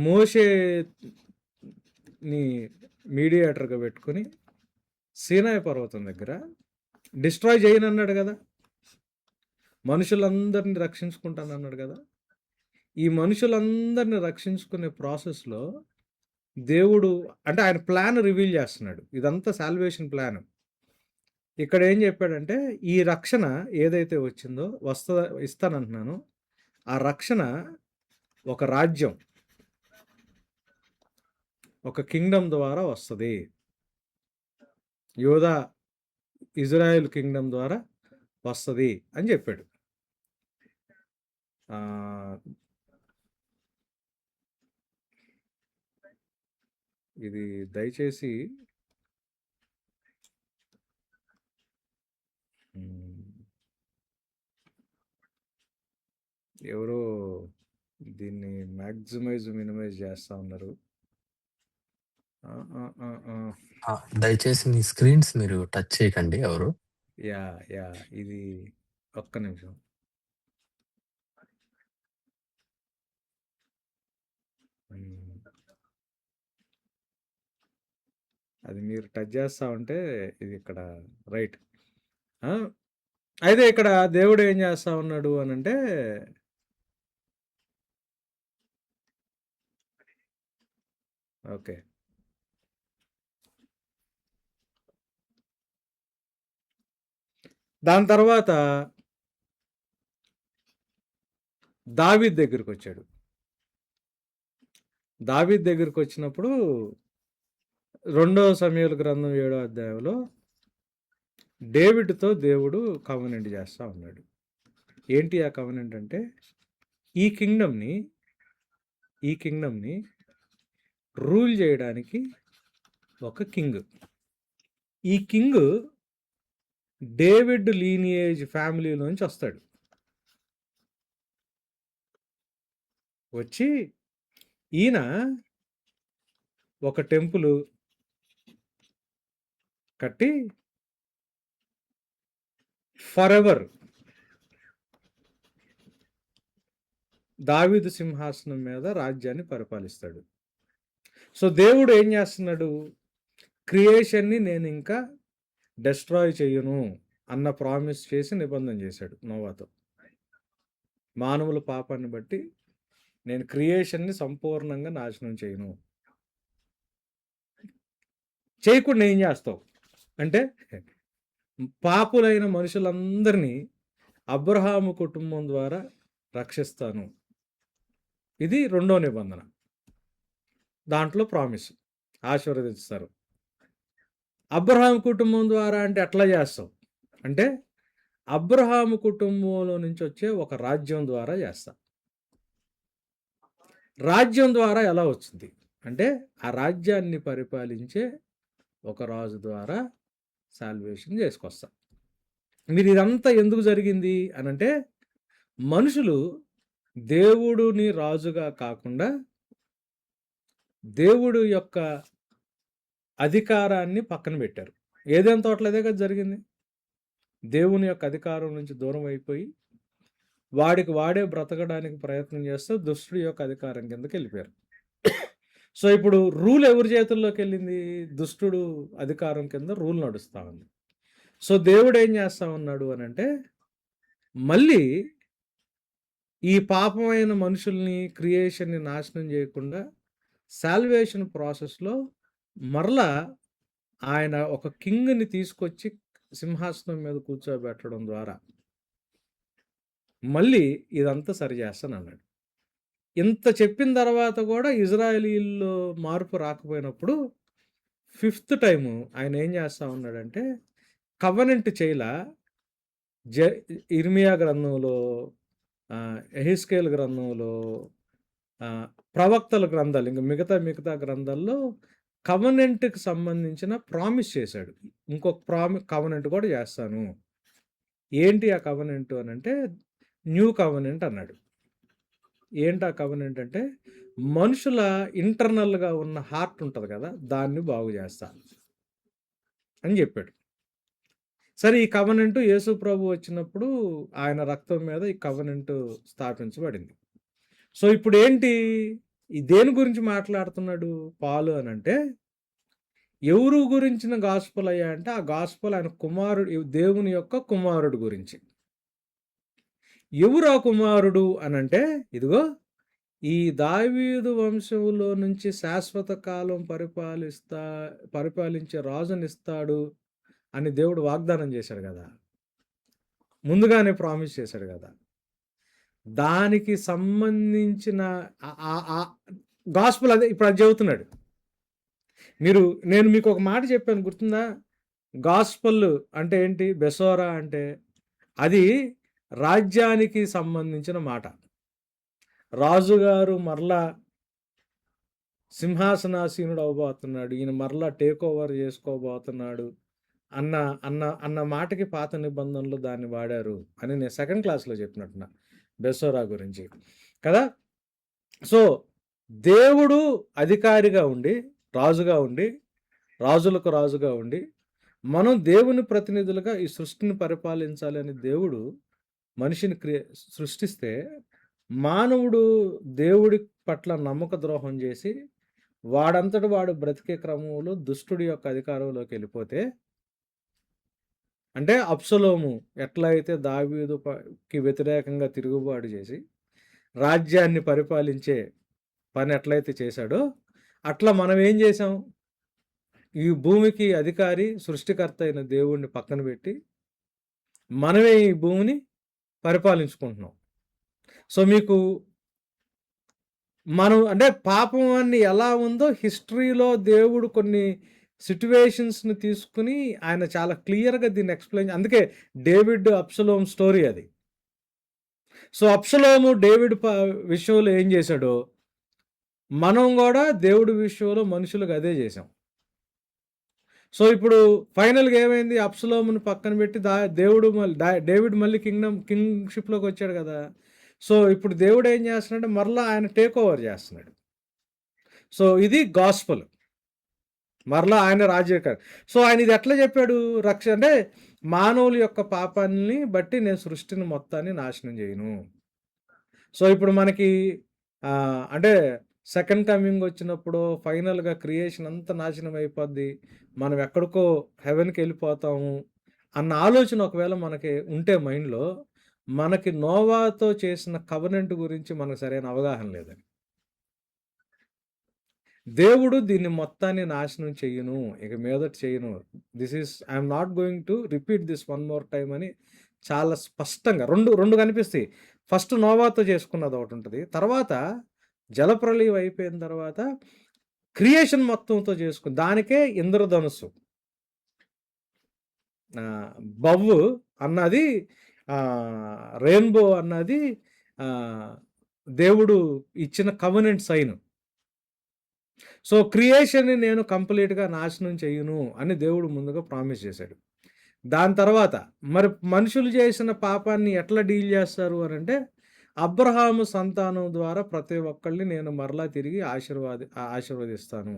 మోషేని మీడియేటర్గా పెట్టుకుని సీనాయి పర్వతం దగ్గర డిస్ట్రాయ్ చేయనన్నాడు కదా, మనుషులందరినీ రక్షించుకుంటానన్నాడు కదా. ఈ మనుషులందరినీ రక్షించుకునే ప్రాసెస్లో దేవుడు అంటే ఆయన ప్లాన్ రివీల్ చేస్తున్నాడు. ఇదంతా సాల్వేషన్ ప్లాన్. ఇక్కడ ఏం చెప్పాడంటే, ఈ రక్షణ ఏదైతే వచ్చిందో ఇస్తానంటున్నాను, ఆ రక్షణ ఒక రాజ్యం, ఒక కింగ్డమ్ ద్వారా వస్తుంది. యోధా ఇజ్రాయెల్ కింగ్డమ్ ద్వారా వస్తుంది అని చెప్పాడు. ఇది దయచేసి ఎవరో దీన్ని మ్యాక్సిమైజ్ మినిమైజ్ చేస్తా ఉన్నారు. దయచేసి మీ స్క్రీన్స్ మీరు టచ్ చేయకండి ఎవరు. యా ఇది ఒక్క నిమిషం. అది మీరు టచ్ చేస్తా ఉంటే ఇది ఇక్కడ రైట్. అయితే ఇక్కడ దేవుడు ఏం చేస్తా ఉన్నాడు అని అంటే, ఓకే, దాని తర్వాత దావీద్ దగ్గరికి వచ్చాడు. దావీద్ దగ్గరికి వచ్చినప్పుడు 2 సమూయేలు గ్రంథం 7వ అధ్యాయంలో డేవిడ్తో దేవుడు కవెనెంట్ చేస్తూ ఉన్నాడు. ఏంటి ఆ కవెనెంట్ అంటే, ఈ కింగ్డమ్ని రూల్ చేయడానికి ఒక కింగ్, ఈ కింగ్ డేవిడ్ లీనియేజ్ ఫ్యామిలీలోంచి వస్తాడు. వచ్చి ఈయన ఒక టెంపుల్ కట్టి ఫర్ ఎవర్ దావీదు సింహాసనం మీద రాజ్యాన్ని పరిపాలిస్తాడు. సో దేవుడు ఏం చేస్తున్నాడు? క్రియేషన్ని నేను ఇంకా డెస్ట్రాయ్ చేయను అన్న ప్రామిస్ చేసి నిబంధన చేశాడు నోవాతో. మానవుల పాపాన్ని బట్టి నేను క్రియేషన్‌ని సంపూర్ణంగా నాశనం చేయను. చేయకుండా ఏం చేస్తావు? అంటే పాపులైన మనుషులందరినీ అబ్రహాము కుటుంబం ద్వారా రక్షిస్తాను. ఇది రెండో నిబంధన. దాంట్లో ప్రామిస్ ఆశీర్వదిస్తారు. అబ్రహాము కుటుంబం ద్వారా అంటే ఎట్లా చేస్తావు? అంటే అబ్రహాము కుటుంబంలో నుంచి వచ్చే ఒక రాజ్యం ద్వారా చేస్తా. రాజ్యం ద్వారా ఎలా వచ్చింది? అంటే ఆ రాజ్యాన్ని పరిపాలించే ఒక రాజు ద్వారా సాల్వేషన్ చేసుకొస్తా. మీరు ఇదంతా ఎందుకు జరిగింది అనంటే, మనుషులు దేవుడుని రాజుగా కాకుండా దేవుడు యొక్క అధికారాన్ని పక్కన పెట్టారు. ఏదైనా తోటలో అదే కదా జరిగింది. దేవుని యొక్క అధికారం నుంచి దూరం అయిపోయి వాడికి వాడే బ్రతకడానికి ప్రయత్నం చేస్తూ దుష్టుడి యొక్క అధికారం కిందకి వెళ్ళిపోయారు. సో ఇప్పుడు రూల్ ఎవరి చేతుల్లోకి వెళ్ళింది? దుష్టుడు అధికారం కింద రూల్ నడుస్తూ ఉంది. సో దేవుడు ఏం చేస్తా ఉన్నాడు అని అంటే, మళ్ళీ ఈ పాపమైన మనుషుల్ని క్రియేషన్ని నాశనం చేయకుండా సాల్వేషన్ ప్రాసెస్లో మరలా ఆయన ఒక కింగ్ని తీసుకొచ్చి సింహాసనం మీద కూర్చోబెట్టడం ద్వారా మళ్ళీ ఇదంతా సరి చేస్తానన్నాడు. ఇంత చెప్పిన తర్వాత కూడా ఇజ్రాయేలీల్లో మార్పు రాకపోయినప్పుడు ఫిఫ్త్ టైము ఆయన ఏం చేస్తా ఉన్నాడంటే, కవనెంట్ చేయలా. ఇర్మియా గ్రంథంలో, ఎహెజ్కేల్ గ్రంథంలో, ప్రవక్తల గ్రంథాలు, ఇంక మిగతా గ్రంథాల్లో కవనెంట్‌కి సంబంధించిన ప్రామిస్ చేశాడు. ఇంకొక కవనెంట్ కూడా చేస్తాను. ఏంటి ఆ కవనెంట్ అనంటే, న్యూ కవనెంట్ అన్నాడు. ఏంటి ఆ కవనెంట్ అంటే, మనుషుల ఇంటర్నల్‌గా ఉన్న హార్ట్ ఉంటది కదా! దాన్ని బాగు చేస్తా అని చెప్పాడు. సరే, ఈ కవనెంట్ యేసు ప్రభు వచ్చినప్పుడు ఆయన రక్తం మీద ఈ కవనెంట్ స్థాపించబడింది. సో ఇప్పుడు ఏంటి? ఈ దేని గురించి మాట్లాడుతున్నాడు పాలు అనంటే, ఎవరు గురించిన గాస్పెల్ అయ్యా అంటే, ఆ గాస్పెల్ ఆయన కుమారుడు, దేవుని యొక్క కుమారుడు గురించి. ఎవరు ఆ కుమారుడు అనంటే, ఇదిగో ఈ దావీదు వంశంలో నుంచి శాశ్వత కాలం పరిపాలించే రాజునిస్తాడు అని దేవుడు వాగ్దానం చేశాడు కదా! ముందుగానే ప్రామిస్ చేశాడు కదా! దానికి సంబంధించిన గాస్పెల్ అదే ఇప్పుడు అది చెబుతున్నాడు. నేను మీకు ఒక మాట చెప్పాను గుర్తుందా? గాస్పెల్ అంటే ఏంటి? బెసోరా అంటే అది రాజ్యానికి సంబంధించిన మాట. రాజుగారు మరలా సింహాసనాసీనుడు అవ్వబోతున్నాడు, ఈయన మరలా టేక్ ఓవర్ చేసుకోబోతున్నాడు అన్న అన్న అన్న మాటకి పాత నిబంధనలు దాన్ని వాడారు అని నేను సెకండ్ క్లాస్లో చెప్పినట్టున్నా బెసోరా గురించి కదా. సో దేవుడు అధికారిగా ఉండి, రాజుగా ఉండి, రాజులకు రాజుగా ఉండి, మనం దేవుని ప్రతినిధులుగా ఈ సృష్టిని పరిపాలించాలని దేవుడు మనిషిని సృష్టిస్తే, మానవుడు దేవుడి పట్ల నమ్మక ద్రోహం చేసి వాడంతటి వాడు బ్రతికే క్రమంలో దుష్టుడి యొక్క అధికారంలోకి వెళ్ళిపోతే, అంటే అబ్షలోము ఎట్లయితే దావీదుకి వ్యతిరేకంగా తిరుగుబాటు చేసి రాజ్యాన్ని పరిపాలించే పని ఎట్లయితే చేశాడో, అట్లా మనం ఏం చేసాం? ఈ భూమికి అధికారి సృష్టికర్త అయిన దేవుణ్ణి పక్కన పెట్టి మనమే ఈ భూమిని పరిపాలించుకుంటున్నాం. సో మీకు మనం అంటే పాపం అని ఎలా ఉందో హిస్టరీలో దేవుడు కొన్ని సిట్యువేషన్స్ని తీసుకుని ఆయన చాలా క్లియర్గా దీన్ని ఎక్స్ప్లెయిన్. అందుకే డేవిడ్ అబ్షలోం స్టోరీ అది. సో అబ్షలోము డేవిడ్ విషయంలో ఏం చేశాడో మనం కూడా దేవుడి విషయంలో మనుషులకు అదే చేసాం. సో ఇప్పుడు ఫైనల్గా ఏమైంది? అబ్షలోముని పక్కన పెట్టి డేవిడ్ మళ్ళీ కింగ్షిప్లోకి వచ్చాడు కదా. సో ఇప్పుడు దేవుడు ఏం చేస్తున్నాడు? మరలా ఆయన టేక్ ఓవర్ చేస్తున్నాడు. సో ఇది గాస్పెల్, మరలా ఆయన రాజ్యకారు. సో ఆయన ఇది ఎట్లా చెప్పాడు? అంటే మానవుల యొక్క పాపాన్ని బట్టి నేను సృష్టిని మొత్తాన్ని నాశనం చేయను. సో ఇప్పుడు మనకి అంటే సెకండ్ కమింగ్ వచ్చినప్పుడు ఫైనల్గా క్రియేషన్ అంతా నాశనం అయిపోద్ది, మనం ఎక్కడికో హెవెన్కి వెళ్ళిపోతాము అన్న ఆలోచన ఒకవేళ మనకి ఉంటే మైండ్లో, మనకి నోవాతో చేసిన కవనెంట్ గురించి మనకు సరైన అవగాహన లేదని. దేవుడు దీన్ని మొత్తాన్ని నాశనం చెయ్యను, ఇక మీదట చెయ్యను. I'm not going to repeat this one more time అని చాలా స్పష్టంగా రెండు కనిపిస్తాయి. ఫస్ట్ నోవాతో చేసుకున్నది ఒకటి ఉంటుంది. తర్వాత జలప్రళయం అయిపోయిన తర్వాత క్రియేషన్ మొత్తంతో చేసుకుంది. దానికే ఇంద్రధనుస్సు. బవ్వు అన్నది రెయిన్బో అన్నది దేవుడు ఇచ్చిన కవనెంట్ సైన్. సో క్రియేషన్ని నేను కంప్లీట్గా నాశనం చెయ్యను అని దేవుడు ముందుగా ప్రామిస్ చేశాడు. దాని తర్వాత మరి మనుషులు చేసిన పాపాన్ని ఎట్లా డీల్ చేస్తారు అని అంటే, అబ్రహాము సంతానం ద్వారా ప్రతి ఒక్కళ్ళని నేను మరలా తిరిగి ఆశీర్వదిస్తాను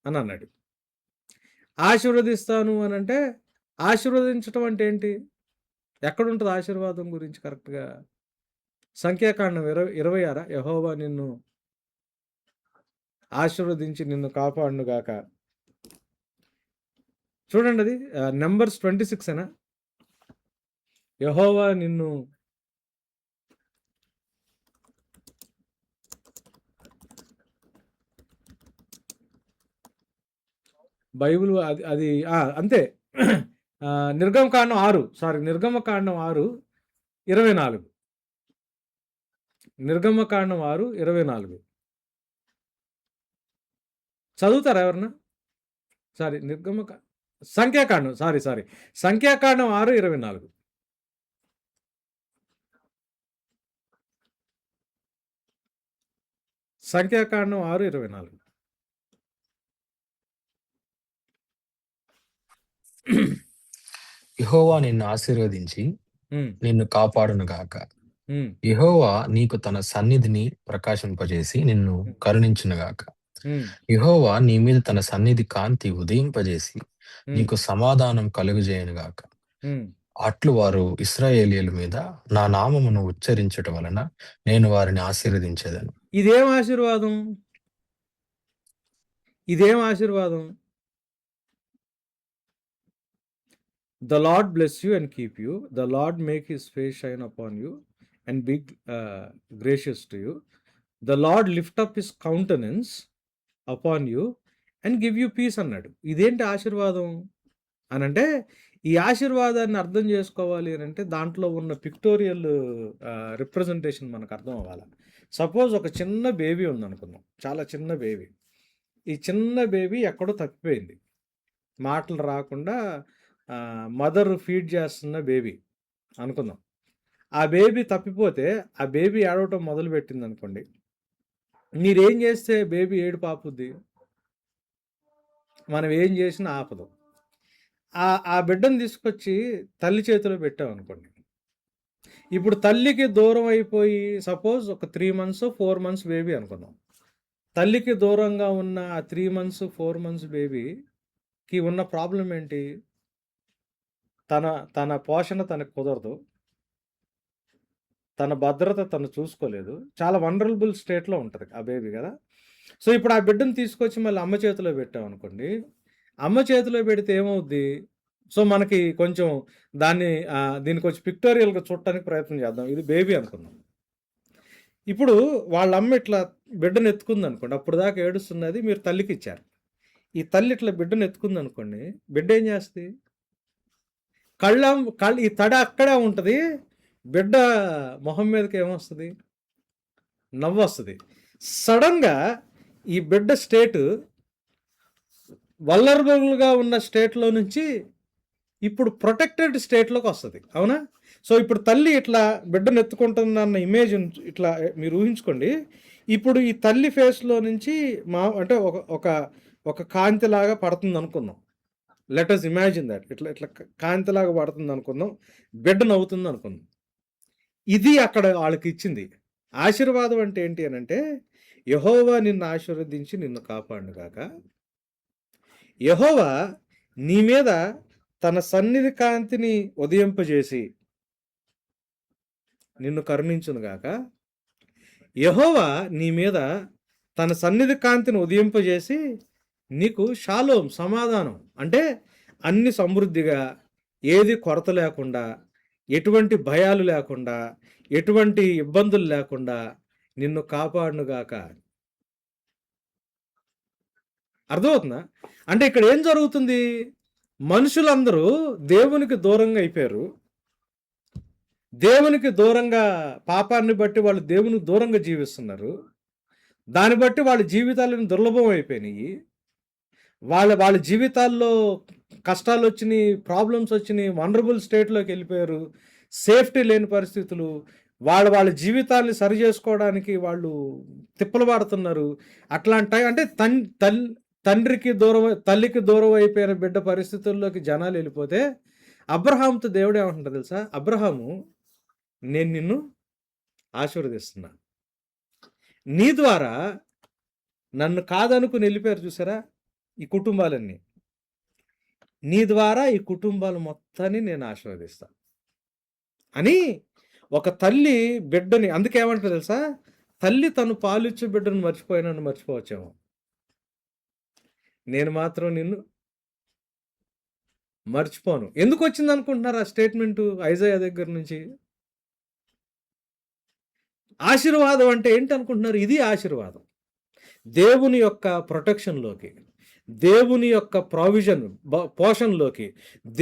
అని అన్నాడు. ఆశీర్వదిస్తాను అని అంటే, ఆశీర్వదించటం అంటే ఏంటి? ఎక్కడుంటుంది ఆశీర్వాదం గురించి కరెక్ట్గా? సంఖ్యాకాండం 26 యెహోవా నిన్ను ఆశీర్వదించి నిన్ను కాపాడునుగాక. చూడండి, అది నంబర్స్ 26 యెహోవా నిన్ను బైబిల్ అది అంతే. నిర్గమకాండం 6:24. నిర్గమకాండం 6:24 చదువుతారా ఎవరన్నా? సంఖ్యాకాండం సంఖ్యాకాండం 6:24. సంఖ్యాకాండం 6:24. యెహోవా నిన్ను ఆశీర్వదించి నిన్ను కాపాడునుగాక. యెహోవా నీకు తన సన్నిధిని ప్రకాశింపజేసి నిన్ను కరుణించునుగాక. యెహోవా నీ మీద తన సన్నిధి కాంతి ఉదయింపజేసి నీకు సమాధానం కలుగజేయునుగాక. అట్లు వారు ఇశ్రాయేలీయుల మీద నా నామమును ఉచ్చరించటం వలన నేను వారిని ఆశీర్వదించేదను. ఇదేం ఆశీర్వాదం? The Lord bless you and keep you. The Lord make his face shine upon you and be gracious to you. The Lord lift up his countenance upon you and give you peace అన్నాడు. ఇదేంటి ఆశీర్వాదం అని అంటే, ఈ ఆశీర్వాదాన్ని అర్థం చేసుకోవాలి అని అంటే దాంట్లో ఉన్న పిక్టోరియల్ రిప్రజెంటేషన్ మనకు అర్థం అవ్వాలి. సపోజ్ ఒక చిన్న బేబీ ఉందనుకుందాం, చాలా చిన్న బేబీ. ఈ చిన్న బేబీ ఎక్కడో తప్పిపోయింది, మాటలు రాకుండా మదర్ ఫీడ్ చేస్తున్న బేబీ అనుకుందాం. ఆ బేబీ తప్పిపోతే ఆ బేబీ ఏడవటం మొదలుపెట్టింది అనుకోండి, మీరేం చేస్తే బేబీ ఏడుపు ఆపుద్ది? మనం ఏం చేసినా ఆపదు. ఆ బిడ్డను తీసుకొచ్చి తల్లి చేతిలో పెట్టామనుకోండి, ఇప్పుడు తల్లికి దూరం అయిపోయి సపోజ్ ఒక 3 months 4 months బేబీ అనుకుందాం. తల్లికి దూరంగా ఉన్న ఆ 3 months 4 months బేబీకి ఉన్న ప్రాబ్లం ఏంటి? తన పోషణ తనకు కుదరదు, తన భద్రత తను చూసుకోలేదు, చాలా వనరబుల్ స్టేట్లో ఉంటుంది ఆ బేబీ కదా. సో ఇప్పుడు ఆ బిడ్డను తీసుకొచ్చి మళ్ళీ అమ్మ చేతిలో పెట్టామనుకోండి, అమ్మ చేతిలో పెడితే ఏమవుద్ది? సో మనకి కొంచెం దీన్ని కొంచెం పిక్టోరియల్గా చూడటానికి ప్రయత్నం చేద్దాం. ఇది బేబీ అనుకుందాం. ఇప్పుడు వాళ్ళ అమ్మ ఇట్లా బిడ్డను ఎత్తుకుంది అనుకోండి, అప్పుడు దాకా ఏడుస్తున్నది, మీరు తల్లికి ఇచ్చారు. ఈ తల్లి ఇట్లా బిడ్డను ఎత్తుకుంది అనుకోండి, బిడ్డ ఏం చేస్తుంది? ఈ తడ అక్కడే ఉంటుంది, బిడ్డ మొహం మీదకి ఏమొస్తుంది? నవ్వు వస్తుంది. సడన్గా ఈ బిడ్డ స్టేటు వల్నరబుల్గా ఉన్న స్టేట్లో నుంచి ఇప్పుడు ప్రొటెక్టెడ్ స్టేట్లోకి వస్తుంది, అవునా? సో ఇప్పుడు తల్లి ఇట్లా బిడ్డను ఎత్తుకుంటుందన్న ఇమేజ్ ఇట్లా మీరు ఊహించుకోండి. ఇప్పుడు ఈ తల్లి ఫేస్లో నుంచి అంటే ఒక కాంతిలాగా పడుతుంది అనుకుందాం. Let us imagine that. ఇట్లా కాంతిలాగా పడుతుంది అనుకుందాం, బిడ్డ నవ్వుతుంది అనుకుందాం. ఇది అక్కడ వాళ్ళకి ఇచ్చింది ఆశీర్వాదం. అంటే ఏంటి అని అంటే, యెహోవా నిన్ను ఆశీర్వదించి నిన్ను కాపాడునుగాక. యెహోవా నీ మీద తన సన్నిధి కాంతిని ఉదయింపజేసి నిన్ను కరుణించునుగాక. యెహోవా నీ మీద తన సన్నిధి కాంతిని ఉదయింపజేసి నీకు షాలోం, సమాధానం, అంటే అన్ని సమృద్ధిగా, ఏది కొరత లేకుండా ఎటువంటి భయాలు లేకుండా, ఎటువంటి ఇబ్బందులు లేకుండా నిన్ను కాపాడునుగాక. అర్థమవుతుందా? అంటే ఇక్కడ ఏం జరుగుతుంది? మనుషులందరూ దేవునికి దూరంగా అయిపోయారు. దేవునికి దూరంగా, పాపాన్ని బట్టి వాళ్ళు దేవునికి దూరంగా జీవిస్తున్నారు. దాన్ని బట్టి వాళ్ళ జీవితాలను దుర్లభం అయిపోయినాయి. వాళ్ళ జీవితాల్లో కష్టాలొచ్చినియి, ప్రాబ్లమ్సొచ్చినియి, వల్నరబుల్ స్టేట్‌లోకి వెళ్ళిపోయారు. సేఫ్టీ లేని పరిస్థితులు. వాళ్ళ జీవితాన్ని సరిజేసుకోవడానికి వాళ్ళు తిప్పలు పడుతున్నారు. అట్లాంటి టైం అంటే తండ్రికి దూరం, తల్లికి దూరం అయిపోయిన బిడ్డ పరిస్థితుల్లోకి జనాలు వెళ్ళిపోతే అబ్రహాముతో దేవుడు ఏమంటున్నాడో తెలుసా? అబ్రహాము, నేను నిన్ను ఆశీర్వదిస్తున్నా. నీ ద్వారా నన్ను కాదనుకుని వెళ్ళిపోయారు చూసారా ఈ కుటుంబాలన్నీ. నీ ద్వారా ఈ కుటుంబాలు మొత్తాన్ని నేను ఆశీర్వదిస్తా అని ఒక తల్లి బిడ్డని, అందుకే ఏమంటారు తెలుసా? తల్లి తను పాలిచ్చు బిడ్డను మర్చిపోయినన్ను మర్చిపోవచ్చేమో, నేను మాత్రం నిన్ను మర్చిపోను. ఎందుకు వచ్చింది అనుకుంటున్నారు ఆ స్టేట్మెంటు ఐజాయా దగ్గర నుంచి? ఆశీర్వాదం అంటే ఏంటి అనుకుంటున్నారు? ఇది ఆశీర్వాదం. దేవుని యొక్క ప్రొటెక్షన్లోకి, దేవుని యొక్క ప్రావిజన్ పోషణలోకి,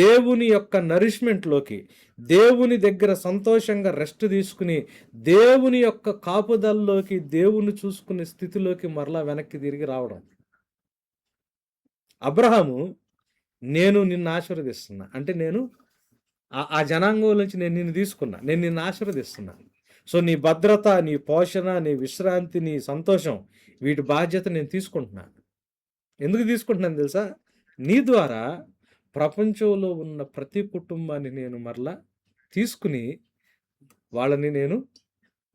దేవుని యొక్క నరిష్మెంట్లోకి, దేవుని దగ్గర సంతోషంగా రెస్ట్ తీసుకుని, దేవుని యొక్క కాపుదల్లోకి, దేవుని చూసుకునే స్థితిలోకి మరలా వెనక్కి తిరిగి రావడం. అబ్రహాము, నేను నిన్ను ఆశీర్వదిస్తున్నా అంటే, నేను ఆ జనాంగం నుంచి నేను నిన్ను తీసుకున్నా, నేను నిన్ను ఆశీర్వదిస్తున్నా. సో నీ భద్రత, నీ పోషణ, నీ విశ్రాంతి, నీ సంతోషం, వీటి బాధ్యత నేను తీసుకుంటున్నా. ఎందుకు తీసుకుంటున్నాను తెలుసా? నీ ద్వారా ప్రపంచంలో ఉన్న ప్రతి కుటుంబాన్ని నేను మరలా తీసుకుని, వాళ్ళని నేను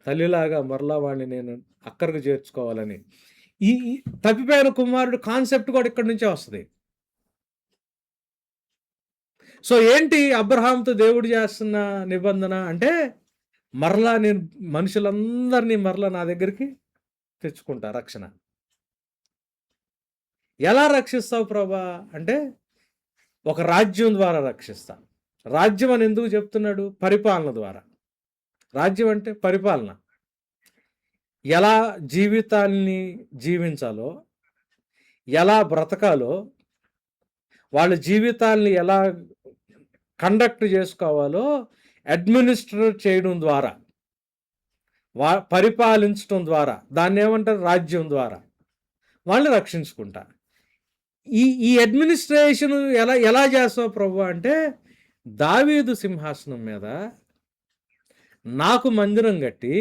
తల్లిలాగా మరలా వాళ్ళని నేను అక్కడికి చేర్చుకోవాలని. ఈ తప్పిపోయిన కుమారుడు కాన్సెప్ట్ కూడా ఇక్కడి నుంచే వస్తుంది. సో ఏంటి అబ్రహాంతో దేవుడు చేస్తున్న నిబంధన అంటే, మరలా నేను మనుషులందరినీ మరలా నా దగ్గరికి తెచ్చుకుంటా రక్షణ. ఎలా రక్షిస్తావు ప్రభా అంటే, ఒక రాజ్యం ద్వారా రక్షిస్తా. రాజ్యం అని ఎందుకు చెప్తున్నాడు? పరిపాలన ద్వారా. రాజ్యం అంటే పరిపాలన. ఎలా జీవితాన్ని జీవించాలో, ఎలా బ్రతకాలో, వాళ్ళ జీవితాల్ని ఎలా కండక్ట్ చేసుకోవాలో అడ్మినిస్ట్రేట్ చేయడం ద్వారా, పరిపాలించడం ద్వారా, దాన్ని ఏమంటారు? రాజ్యం ద్వారా వాళ్ళని రక్షించుకుంటా. ఈ అడ్మినిస్ట్రేషన్ ఎలా చేస్తావు ప్రభు అంటే, దావీదు సింహాసనం మీద నాకు మందిరం కట్టి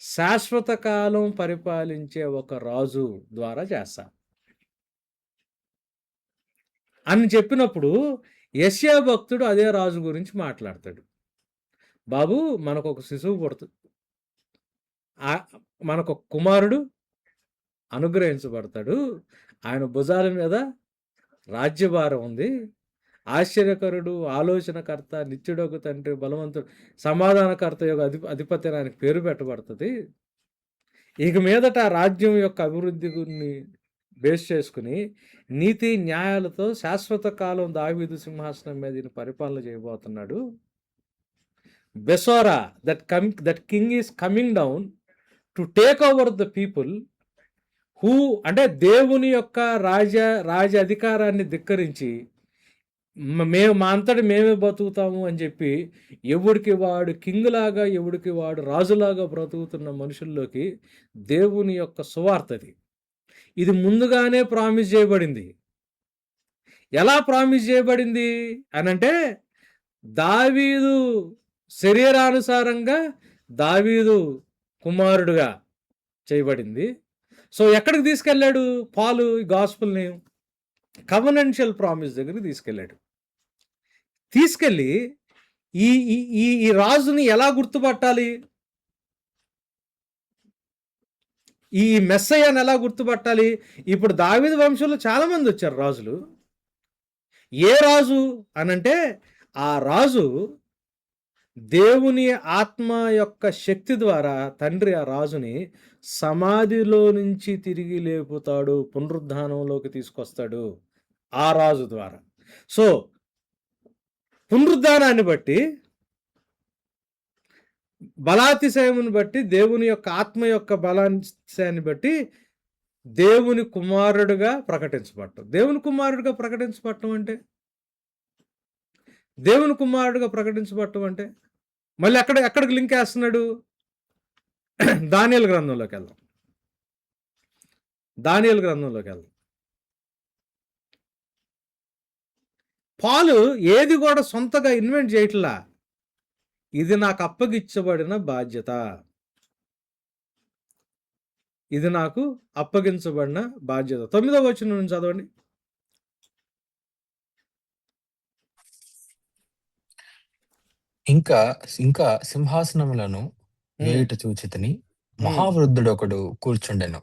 శాశ్వత కాలం పరిపాలించే ఒక రాజు ద్వారా చేస్తా అని చెప్పినప్పుడు యెషయా భక్తుడు అదే రాజు గురించి మాట్లాడతాడు. బాబు, మనకొక శిశువు పుడుతుంది, మనకొక కుమారుడు అనుగ్రహించబడతాడు, ఆయన భుజాల మీద రాజ్యభారం ఉంది, ఆశ్చర్యకరుడు, ఆలోచనకర్త, నిత్యుడొక తండ్రి, బలవంతుడు, సమాధానకర్త యొక్క అధిపతి అని ఆయనకు పేరు పెట్టబడుతుంది. ఇక మీదట ఆ రాజ్యం యొక్క అభివృద్ధిని బేస్ చేసుకుని నీతి న్యాయాలతో శాశ్వత కాలం దావీదు సింహాసనం మీద ఈయన పరిపాలన చేయబోతున్నాడు. బెసోరా, that king is coming down to take over the people who, అంటే దేవుని యొక్క రాజ అధికారాన్ని ధిక్కరించి మా అంతటి మేమే బతుకుతాము అని చెప్పి ఎవడికి వాడు కింగ్ లాగా, ఎవడికి వాడు రాజులాగా బ్రతుకుతున్న మనుషుల్లోకి దేవుని యొక్క సువార్తది. ఇది ముందుగానే ప్రామిస్ చేయబడింది. ఎలా ప్రామిస్ చేయబడింది అనంటే, దావీదు శరీరానుసారంగా దావీదు కుమారుడుగా చేయబడింది. సో ఎక్కడికి తీసుకెళ్ళాడు పాలు ఈ గాస్పుల్ని? కవనెన్షియల్ ప్రామిస్ దగ్గరికి తీసుకెళ్ళి ఈ రాజుని ఎలా గుర్తుపట్టాలి, ఈ మెస్సయ్యను ఎలా గుర్తుపట్టాలి? ఇప్పుడు దావీదు వంశంలో చాలామంది వచ్చారు రాజులు. ఏ రాజు అనంటే, ఆ రాజు దేవుని ఆత్మ యొక్క శక్తి ద్వారా తండ్రి ఆ రాజుని సమాధిలో నుంచి తిరిగి లేపుతాడు, పునరుద్ధానంలోకి తీసుకొస్తాడు ఆ రాజు ద్వారా. సో పునరుద్ధానాన్ని బట్టి బలాతిశయమును బట్టి, దేవుని యొక్క ఆత్మ యొక్క బలాతిశయాన్ని బట్టి దేవుని కుమారుడుగా ప్రకటించబడటం. దేవుని కుమారుడిగా ప్రకటించబడటం అంటే దేవుని కుమారుడుగా ప్రకటించబడటం అంటే మళ్ళీ ఎక్కడికి లింక్ వేస్తున్నాడు? దానియేలు గ్రంథంలోకి వెళ్దాం. దానియేలు గ్రంథంలోకి వెళ్దాం. పాలు ఏది కూడా సొంతగా ఇన్వెంట్ చేయట్లా. ఇది నాకు అప్పగించబడిన బాధ్యత, ఇది నాకు అప్పగించబడిన బాధ్యత. 9వ వచనం నుంచి చదవండి. ఇంకా ఇంకా సింహాసనములను వేయుట చూచితిని, మహావృద్ధుడు ఒకడు కూర్చుండెను.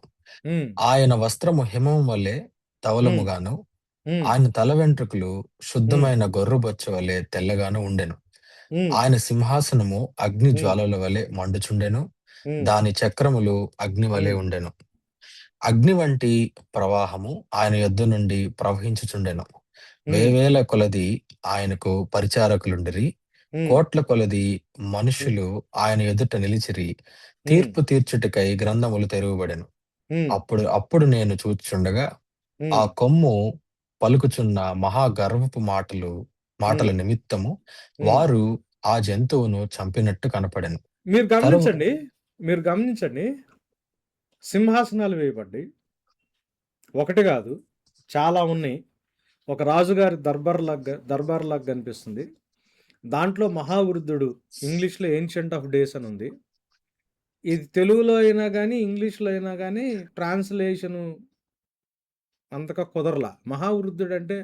ఆయన వస్త్రము హిమము వలె ధవలముగాను, ఆయన తల వెంట్రుకలు శుద్ధమైన గొర్రెబొచ్చ వలె తెల్లగాను ఉండెను. ఆయన సింహాసనము అగ్ని జ్వాలల వలె మండుచుండెను, దాని చక్రములు అగ్ని వలె ఉండెను. అగ్ని వంటి ప్రవాహము ఆయన యొద్ద నుండి ప్రవహించుచుండెను. వేవేల కొలది ఆయనకు పరిచారకులుండిరి, కోట్ల కొలది మనుషులు ఆయన ఎదుట నిలిచిరి. తీర్పు తీర్చుటకై గ్రంథములు తెరవబడెను. అప్పుడు నేను చూచుచుండగా ఆ కొమ్ము పలుకుచున్న మహా గర్వపు మాటల నిమిత్తము వారు ఆ జంతువును చంపినట్టు కనపడెను. మీరు గమనించండి, సింహాసనాలు వేయబడ్డాయి. ఒకటి కాదు, చాలా ఉన్నాయి. ఒక రాజుగారి దర్బార్ లాగా కనిపిస్తుంది. దాంట్లో మహావృద్ధుడు, ఇంగ్లీష్లో ఏన్షియంట్ ఆఫ్ డేస్ అని ఉంది. ఇది తెలుగులో అయినా కానీ ఇంగ్లీష్లో అయినా కానీ ట్రాన్స్లేషను అంతగా కుదరలా. మహావృద్ధుడు అంటే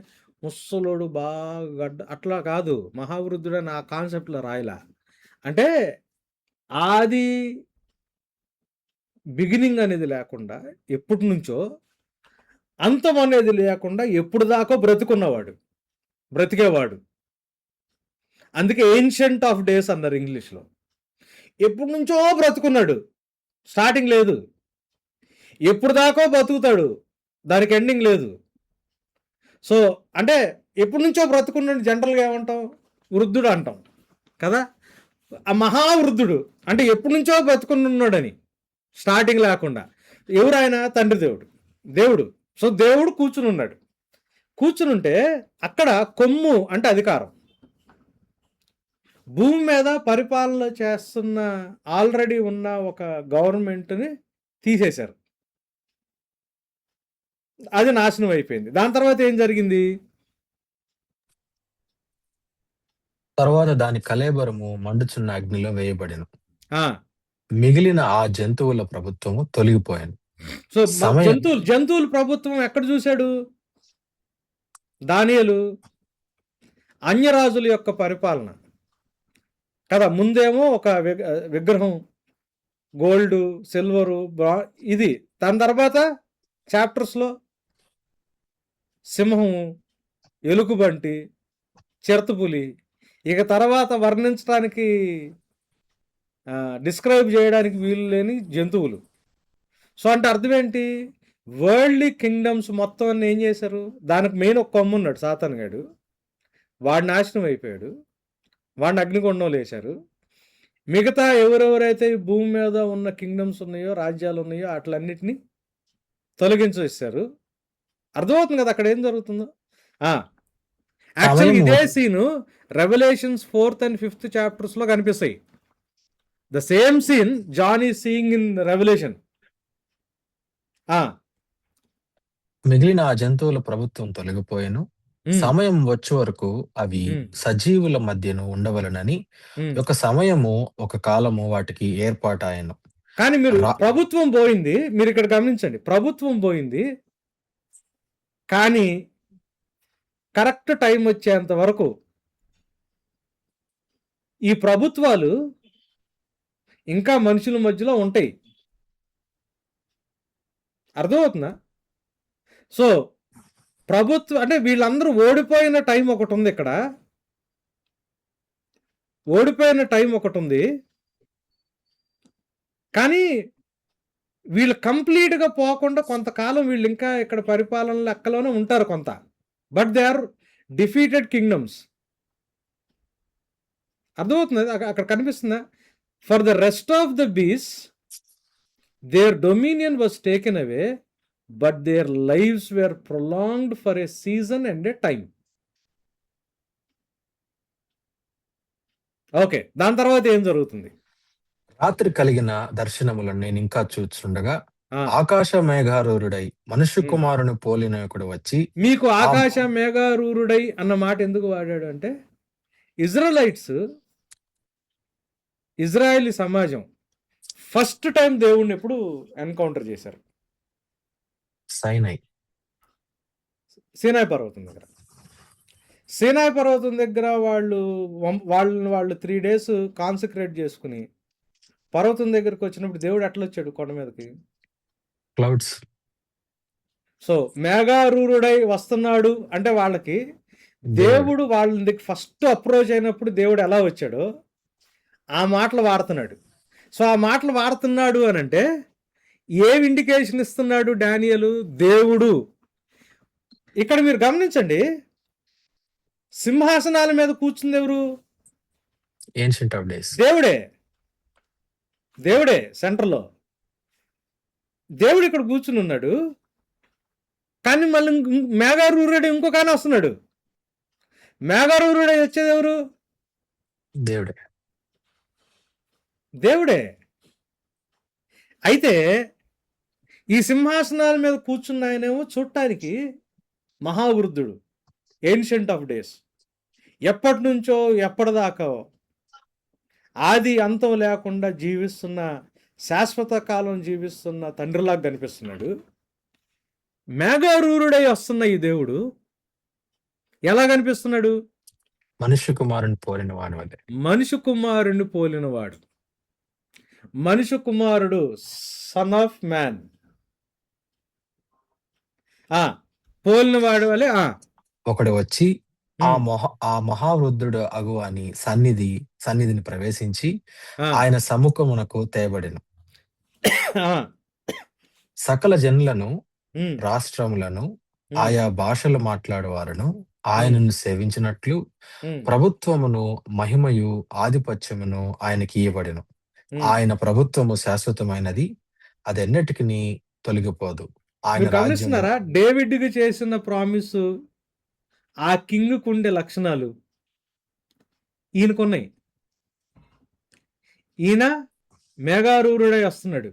ముసలోడు బాగా అట్లా కాదు. మహావృద్ధుడు అని ఆ కాన్సెప్ట్లో రాయలా. అంటే ఆది బిగినింగ్ అనేది లేకుండా, ఎప్పటి నుంచో అంతం అనేది లేకుండా ఎప్పుడు దాకా బ్రతికేవాడు. అందుకే ఏన్షియంట్ ఆఫ్ డేస్ అన్నారు ఇంగ్లీష్లో. ఎప్పటి నుంచో బ్రతుకున్నాడు, స్టార్టింగ్ లేదు. ఎప్పుడు దాకా బతుకుతాడు, దానికి ఎండింగ్ లేదు. సో అంటే ఎప్పటి నుంచో బ్రతుకున్నాడు జనరల్గా ఏమంటాం? వృద్ధుడు అంటాం కదా. ఆ మహావృద్ధుడు అంటే ఎప్పటి నుంచో బ్రతుకున్నాడని, స్టార్టింగ్ లేకుండా. ఎవరు ఆయన? తండ్రి దేవుడు. సో దేవుడు కూర్చునుంటే అక్కడ కొమ్ము అంటే అధికారం. భూమి మీద పరిపాలన చేస్తున్న ఆల్రెడీ ఉన్న ఒక గవర్నమెంట్ని తీసేశారు. అది నాశనం అయిపోయింది. దాని తర్వాత ఏం జరిగింది? తర్వాత దాని కళేబరము మండుచున్న అగ్నిలో వేయబడెను. మిగిలిన ఆ జంతువుల ప్రభుత్వము తొలగిపోయాను. సో జంతువుల ప్రభుత్వం ఎక్కడ చూశాడు? దానియేలు అన్యరాజుల యొక్క పరిపాలన కదా. ముందేమో ఒక విగ్రహం, గోల్డ్, సిల్వరు, ఇది. దాని తర్వాత చాప్టర్స్లో సింహము, ఎలుగుబంటి, చిరుతపులి. ఇక తర్వాత వర్ణించడానికి, డిస్క్రైబ్ చేయడానికి వీలు లేని జంతువులు. సో అంటే అర్థం ఏంటి? వరల్డ్లీ కింగ్డమ్స్ మొత్తం అన్ని ఏం చేశారు? దానికి మెయిన్ ఒక కొమ్ము ఉన్నాడు, సాతాను గాడు. వాడు నాశనం అయిపోయాడు, వాడిని అగ్నిగుండంలో వేశారు. మిగతా ఎవరెవరైతే ఈ భూమి మీద ఉన్న కింగ్డమ్స్ ఉన్నాయో, రాజ్యాలు ఉన్నాయో, అట్లన్నిటినీ తొలగించేశారు. అర్థమవుతుంది కదా అక్కడ ఏం జరుగుతుందో. యాక్చువల్గా ఇదే scene revolutions 4th and 5th చాప్టర్స్లో కనిపిస్తాయి. The same scene John is seeing in Revelation. మిగిలిన ఆ జంతువుల ప్రభుత్వం తొలగిపోయాను. సమయం వచ్చే వరకు అవి సజీవుల మధ్యను ఉండవలనని ఒక సమయము, ఒక కాలము వాటికి ఏర్పాటాయను. కానీ మీరు ప్రభుత్వం పోయింది, మీరు ఇక్కడ గమనించండి. ప్రభుత్వం పోయింది, కానీ కరెక్ట్ టైం వచ్చేంత వరకు ఈ ప్రభుత్వాలు ఇంకా మనుషుల మధ్యలో ఉంటాయి. అర్థమవుతుందా? సో ప్రభుత్వం అంటే వీళ్ళందరూ ఓడిపోయిన టైం ఒకటి ఉంది. ఇక్కడ ఓడిపోయిన టైం ఒకటి ఉంది, కానీ వీళ్ళు కంప్లీట్గా పోకుండా కొంతకాలం వీళ్ళు ఇంకా ఇక్కడ పరిపాలన లెక్కలోనే ఉంటారు కొంత. But they are defeated kingdoms. అర్థమవుతుంది? అక్కడ కనిపిస్తుందా? For the rest of the beasts, their dominion was taken away, but their lives were prolonged for a season and a time. Okay, దాని తర్వాత ఏం జరుగుతుంది? రాత్రి కలిగిన దర్శనములను నేను ఇంకా చూచుండగా ఆ, ఆకాశ మేఘారూరుడై మనుష్య కుమారుని పోలిన ఒకడు వచ్చి మీకు ఆకాశ మేఘారూరుడై అన్న మాట ఎందుకు వాడాడు అంటే, ఇజ్రాయేలీ సమాజం ఫస్ట్ టైం దేవుణ్ణి ఎప్పుడు ఎన్కౌంటర్ చేశారు? సీనాయి పర్వతం దగ్గర. సీనాయి పర్వతం దగ్గర వాళ్ళు 3 days కాన్సక్రేట్ చేసుకుని పర్వతం దగ్గరకు వచ్చినప్పుడు దేవుడు ఎట్లా వచ్చాడు కొండ మీదకి? క్లౌడ్స్. సో మేఘారూరుడై వస్తున్నాడు అంటే వాళ్ళకి దేవుడు వాళ్ళ ఫస్ట్ అప్రోచ్ అయినప్పుడు దేవుడు ఎలా వచ్చాడో ఆ మాటలు వాడుతున్నాడు. సో ఆ మాటలు వాడుతున్నాడు అని అంటే ఏం ఇండికేషన్ ఇస్తున్నాడు డానియలు? దేవుడు. ఇక్కడ మీరు గమనించండి, సింహాసనాల మీద కూర్చుంది ఎవరు? Ancient of days. దేవుడే సెంటర్లో. దేవుడు ఇక్కడ కూర్చుని ఉన్నాడు, కానీ మళ్ళీ మేఘారూరుడే ఇంకొక ఆయన వస్తున్నాడు. మేఘారూరుడే వచ్చేది ఎవరు? దేవుడే. అయితే ఈ సింహాసనాల మీద కూర్చున్న ఆయనేమో చూడటానికి మహావృద్ధుడు, ఏన్షియంట్ ఆఫ్ డేస్, ఎప్పటి నుంచో ఎప్పటిదాకా ఆది అంతం లేకుండా జీవిస్తున్న, శాశ్వత కాలం జీవిస్తున్న తండ్రిలాగా కనిపిస్తున్నాడు. మేఘారూరుడై వస్తున్న ఈ దేవుడు ఎలా కనిపిస్తున్నాడు? మనుష్య కుమారుని పోలినవాడు. మనుష్య కుమారుని పోలినవాడు. మనుష్య కుమారుడు, సన్ ఆఫ్ మ్యాన్, పోలినవాడు వలె ఒకడు వచ్చి ఆ మహావృద్ధుడు అగు అని సన్నిధిని ప్రవేశించి ఆయన సముఖమునకు తేబడిను. సకల జనులను, రాష్ట్రములను, ఆయా భాషలు మాట్లాడేవారును ఆయనను సేవించినట్లు ప్రభుత్వమును, మహిమయు, ఆధిపత్యమును ఆయనకి ఇయ్యబడిను. ఆయన ప్రభుత్వము శాశ్వతమైనది, అది ఎన్నటికి తొలగిపోదు. ఆయన గమనిస్తున్నారా? డేవిడ్కి చేసిన ప్రామిస్, ఆ కింగ్ ఉండే లక్షణాలు ఈయనకున్నాయి. ఈయన మేఘారూరుడై వస్తున్నాడు.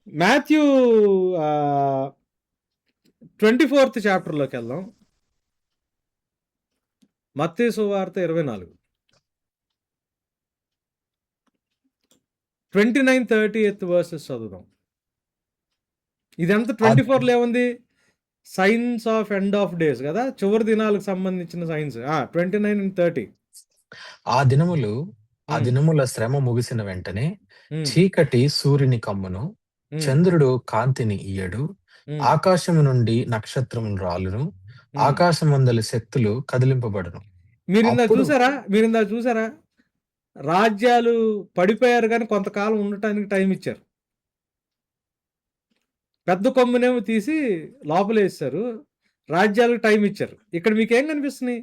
మాథ్యూ 24th చాప్టర్లోకి వెళ్దాం. మత్తయి సువార్త 24, 29-30 verses చదువుదాం. ఇదంతా 24లో ఏముంది? Science of end of days కదా, చివరి దినాలకు సంబంధించిన సైన్స్. 29 and 30. ఆ దినముల శ్రమ ముగిసిన వెంటనే చీకటి సూర్యుని కమ్మును, చంద్రుడు కాంతిని ఇయ్యడు, ఆకాశము నుండి నక్షత్రములు రాలును, ఆకాశమందలి శక్తులు కదిలింపబడును. మీరిందా చూసారా? రాజ్యాలు పడిపోయారు కానీ కొంతకాలం ఉండటానికి టైం ఇచ్చారు. పెద్ద కొమ్మునేమో తీసి లోపలేసారు, రాజ్యాలకు టైం ఇచ్చారు. ఇక్కడ మీకేం కనిపిస్తున్నాయి?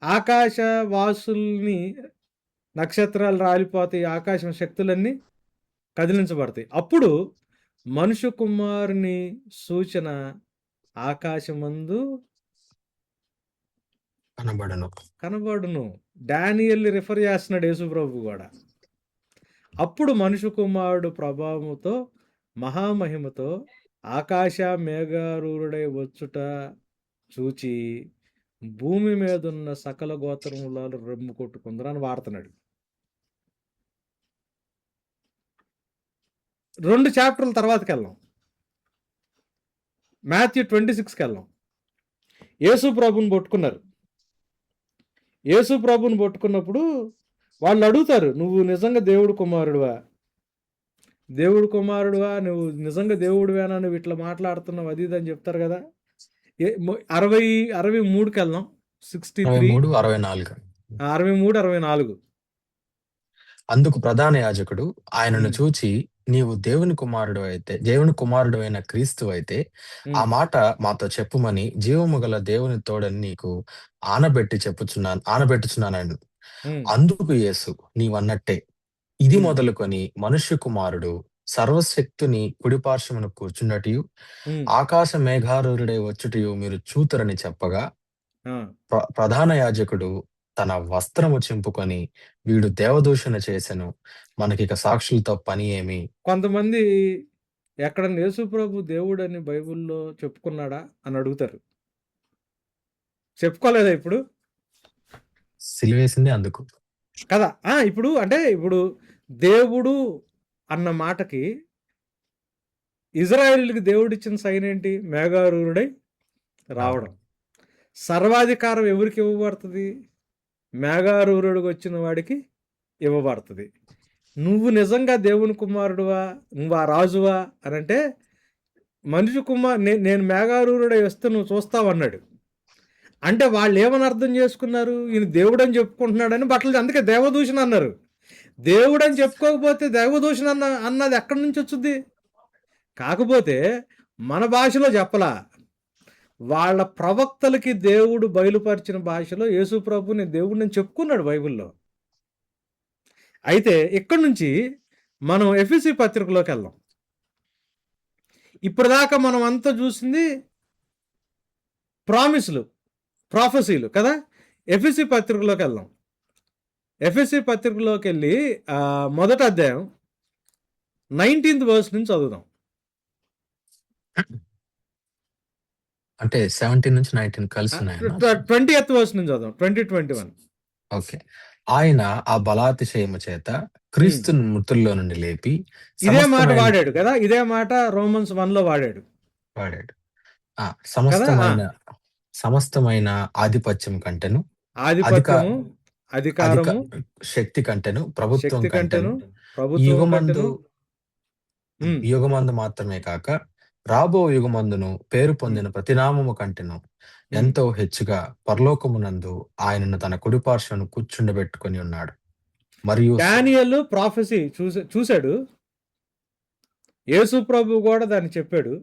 ఆకాశ వాసుల్ని, నక్షత్రాలు రాలిపోతాయి, ఆకాశం శక్తులన్నీ కదిలించబడతాయి. అప్పుడు మనుష్య కుమారుని సూచన ఆకాశమందు కనబడును. డానియల్ని రిఫర్ చేస్తున్నాడు యేసుప్రభు కూడా. అప్పుడు మనుష్య కుమారుడు ప్రభావముతో, మహామహిమతో ఆకాశ మేఘారూరుడై వచ్చుట చూచి భూమి మీదున్న సకల గోత్రములలో రెమ్ము కొట్టుకుందరు అని వాడుతున్నాడు. 2 చాప్టర్ల తర్వాతకి వెళ్దాం. మాథ్యూ 26కి వెళ్దాం. యేసు ప్రభుని పట్టుకున్నప్పుడు వాళ్ళు అడుగుతారు, నువ్వు నిజంగా దేవుడు కుమారుడువా, నువ్వు నిజంగా దేవుడివేనా, నువ్వు ఇట్లా మాట్లాడుతున్నావు, అది ఇది అని చెప్తారు కదా. 63కి వెళ్దాం. 63-64. అందుకు ప్రధాన యాజకుడు ఆయనను చూచి, నీవు దేవుని కుమారుడు అయిన క్రీస్తు అయితే ఆ మాట మాతో చెప్పుమని జీవము గల దేవుని తోడని నీకు ఆనబెట్టుచున్నాను. అందుకు యేసు, నీవన్నట్టే ఇది మొదలుకొని మనుష్య కుమారుడు సర్వశక్తుని కుడిపార్శ్వమున కూర్చున్నటియు ఆకాశ మేఘారూరుడై వచ్చుటయు మీరు చూతురని చెప్పగా, ప్రధాన యాజకుడు తన వస్త్రము చింపుకొని, వీడు దేవదూషణ చేసెను, మనకిక సాక్షులతో పని ఏమి? కొంతమంది ఎక్కడ యేసు ప్రభు దేవుడు అని బైబిల్లో చెప్పుకున్నాడా అని అడుగుతారు. చెప్పుకోలేదా ఇప్పుడు? సిలువేసింది అందుకు కదా. ఇప్పుడు అంటే ఇప్పుడు దేవుడు అన్న మాటకి ఇజ్రాయేలుకి దేవుడిచ్చిన సైన్ ఏంటి? మేఘారూరుడై రావడం. సర్వాధికారం ఎవరికి ఇవ్వబడుతుంది? మేఘారూరుడికి వచ్చిన వాడికి ఇవ్వబడుతుంది. నువ్వు నిజంగా దేవుని కుమారుడువా, నువ్వు ఆ రాజువా అని అంటే, మనిషి నేను మేఘారూరుడై వస్తే నువ్వు చూస్తావన్నాడు. అంటే వాళ్ళు ఏమని అర్థం చేసుకున్నారు? ఈయన దేవుడు అని చెప్పుకుంటున్నాడని బట్టలు, అందుకే దేవదూషణ అన్నారు. దేవుడు అని చెప్పుకోకపోతే దేవదూషణ అన్నది ఎక్కడి నుంచి వచ్చింది? కాకపోతే మన భాషలో చెప్పలా, వాళ్ళ ప్రవక్తలకి దేవుడు బయలుపరిచిన భాషలో యేసు ప్రభు నేను దేవుడిని చెప్పుకున్నాడు బైబిల్లో. అయితే ఇక్కడి నుంచి మనం ఎఫెసీ పత్రికలోకి వెళ్దాం. ఇప్పటిదాకా మనం అంతా చూసింది ప్రాఫెసీలు కదా. ఎఫెసీ పత్రికలోకి వెళ్దాం. ఎఫెసీ పత్రికలోకి వెళ్ళి మొదటి అధ్యాయం 19th verse నుంచి చదువుదాం. అంటే 17 నుంచి 19 కలిసి 20th verse నుంచి చదువుదాం. 2021. ఓకే. ఆయన ఆ బలాతిశయము చేత క్రీస్తుని మృతుల్లో నుండి లేపి, ఇదే మాట వాడాడు కదా, ఇదే మాట రోమన్స్ 1లో వాడాడు. సమస్తమైన ఆధిపత్యం కంటెను, అధికారము, శక్తి కంటెను, ప్రభుత్వం కంటెను, యుగమందు మాత్రమే కాక రాబో యుగమందును పేరు పొందిన ప్రతినామము కంటెను ఎంతో హెచ్చుగా పరలోకమునందు ఆయనను తన కుడిపార్శ్వను కూర్చుండబెట్టుకొని ఉన్నాడు. మరియు దానియేలు ప్రాఫెసీ చూశాడు. యేసు ప్రభు కూడా దాన్ని చెప్పాడు.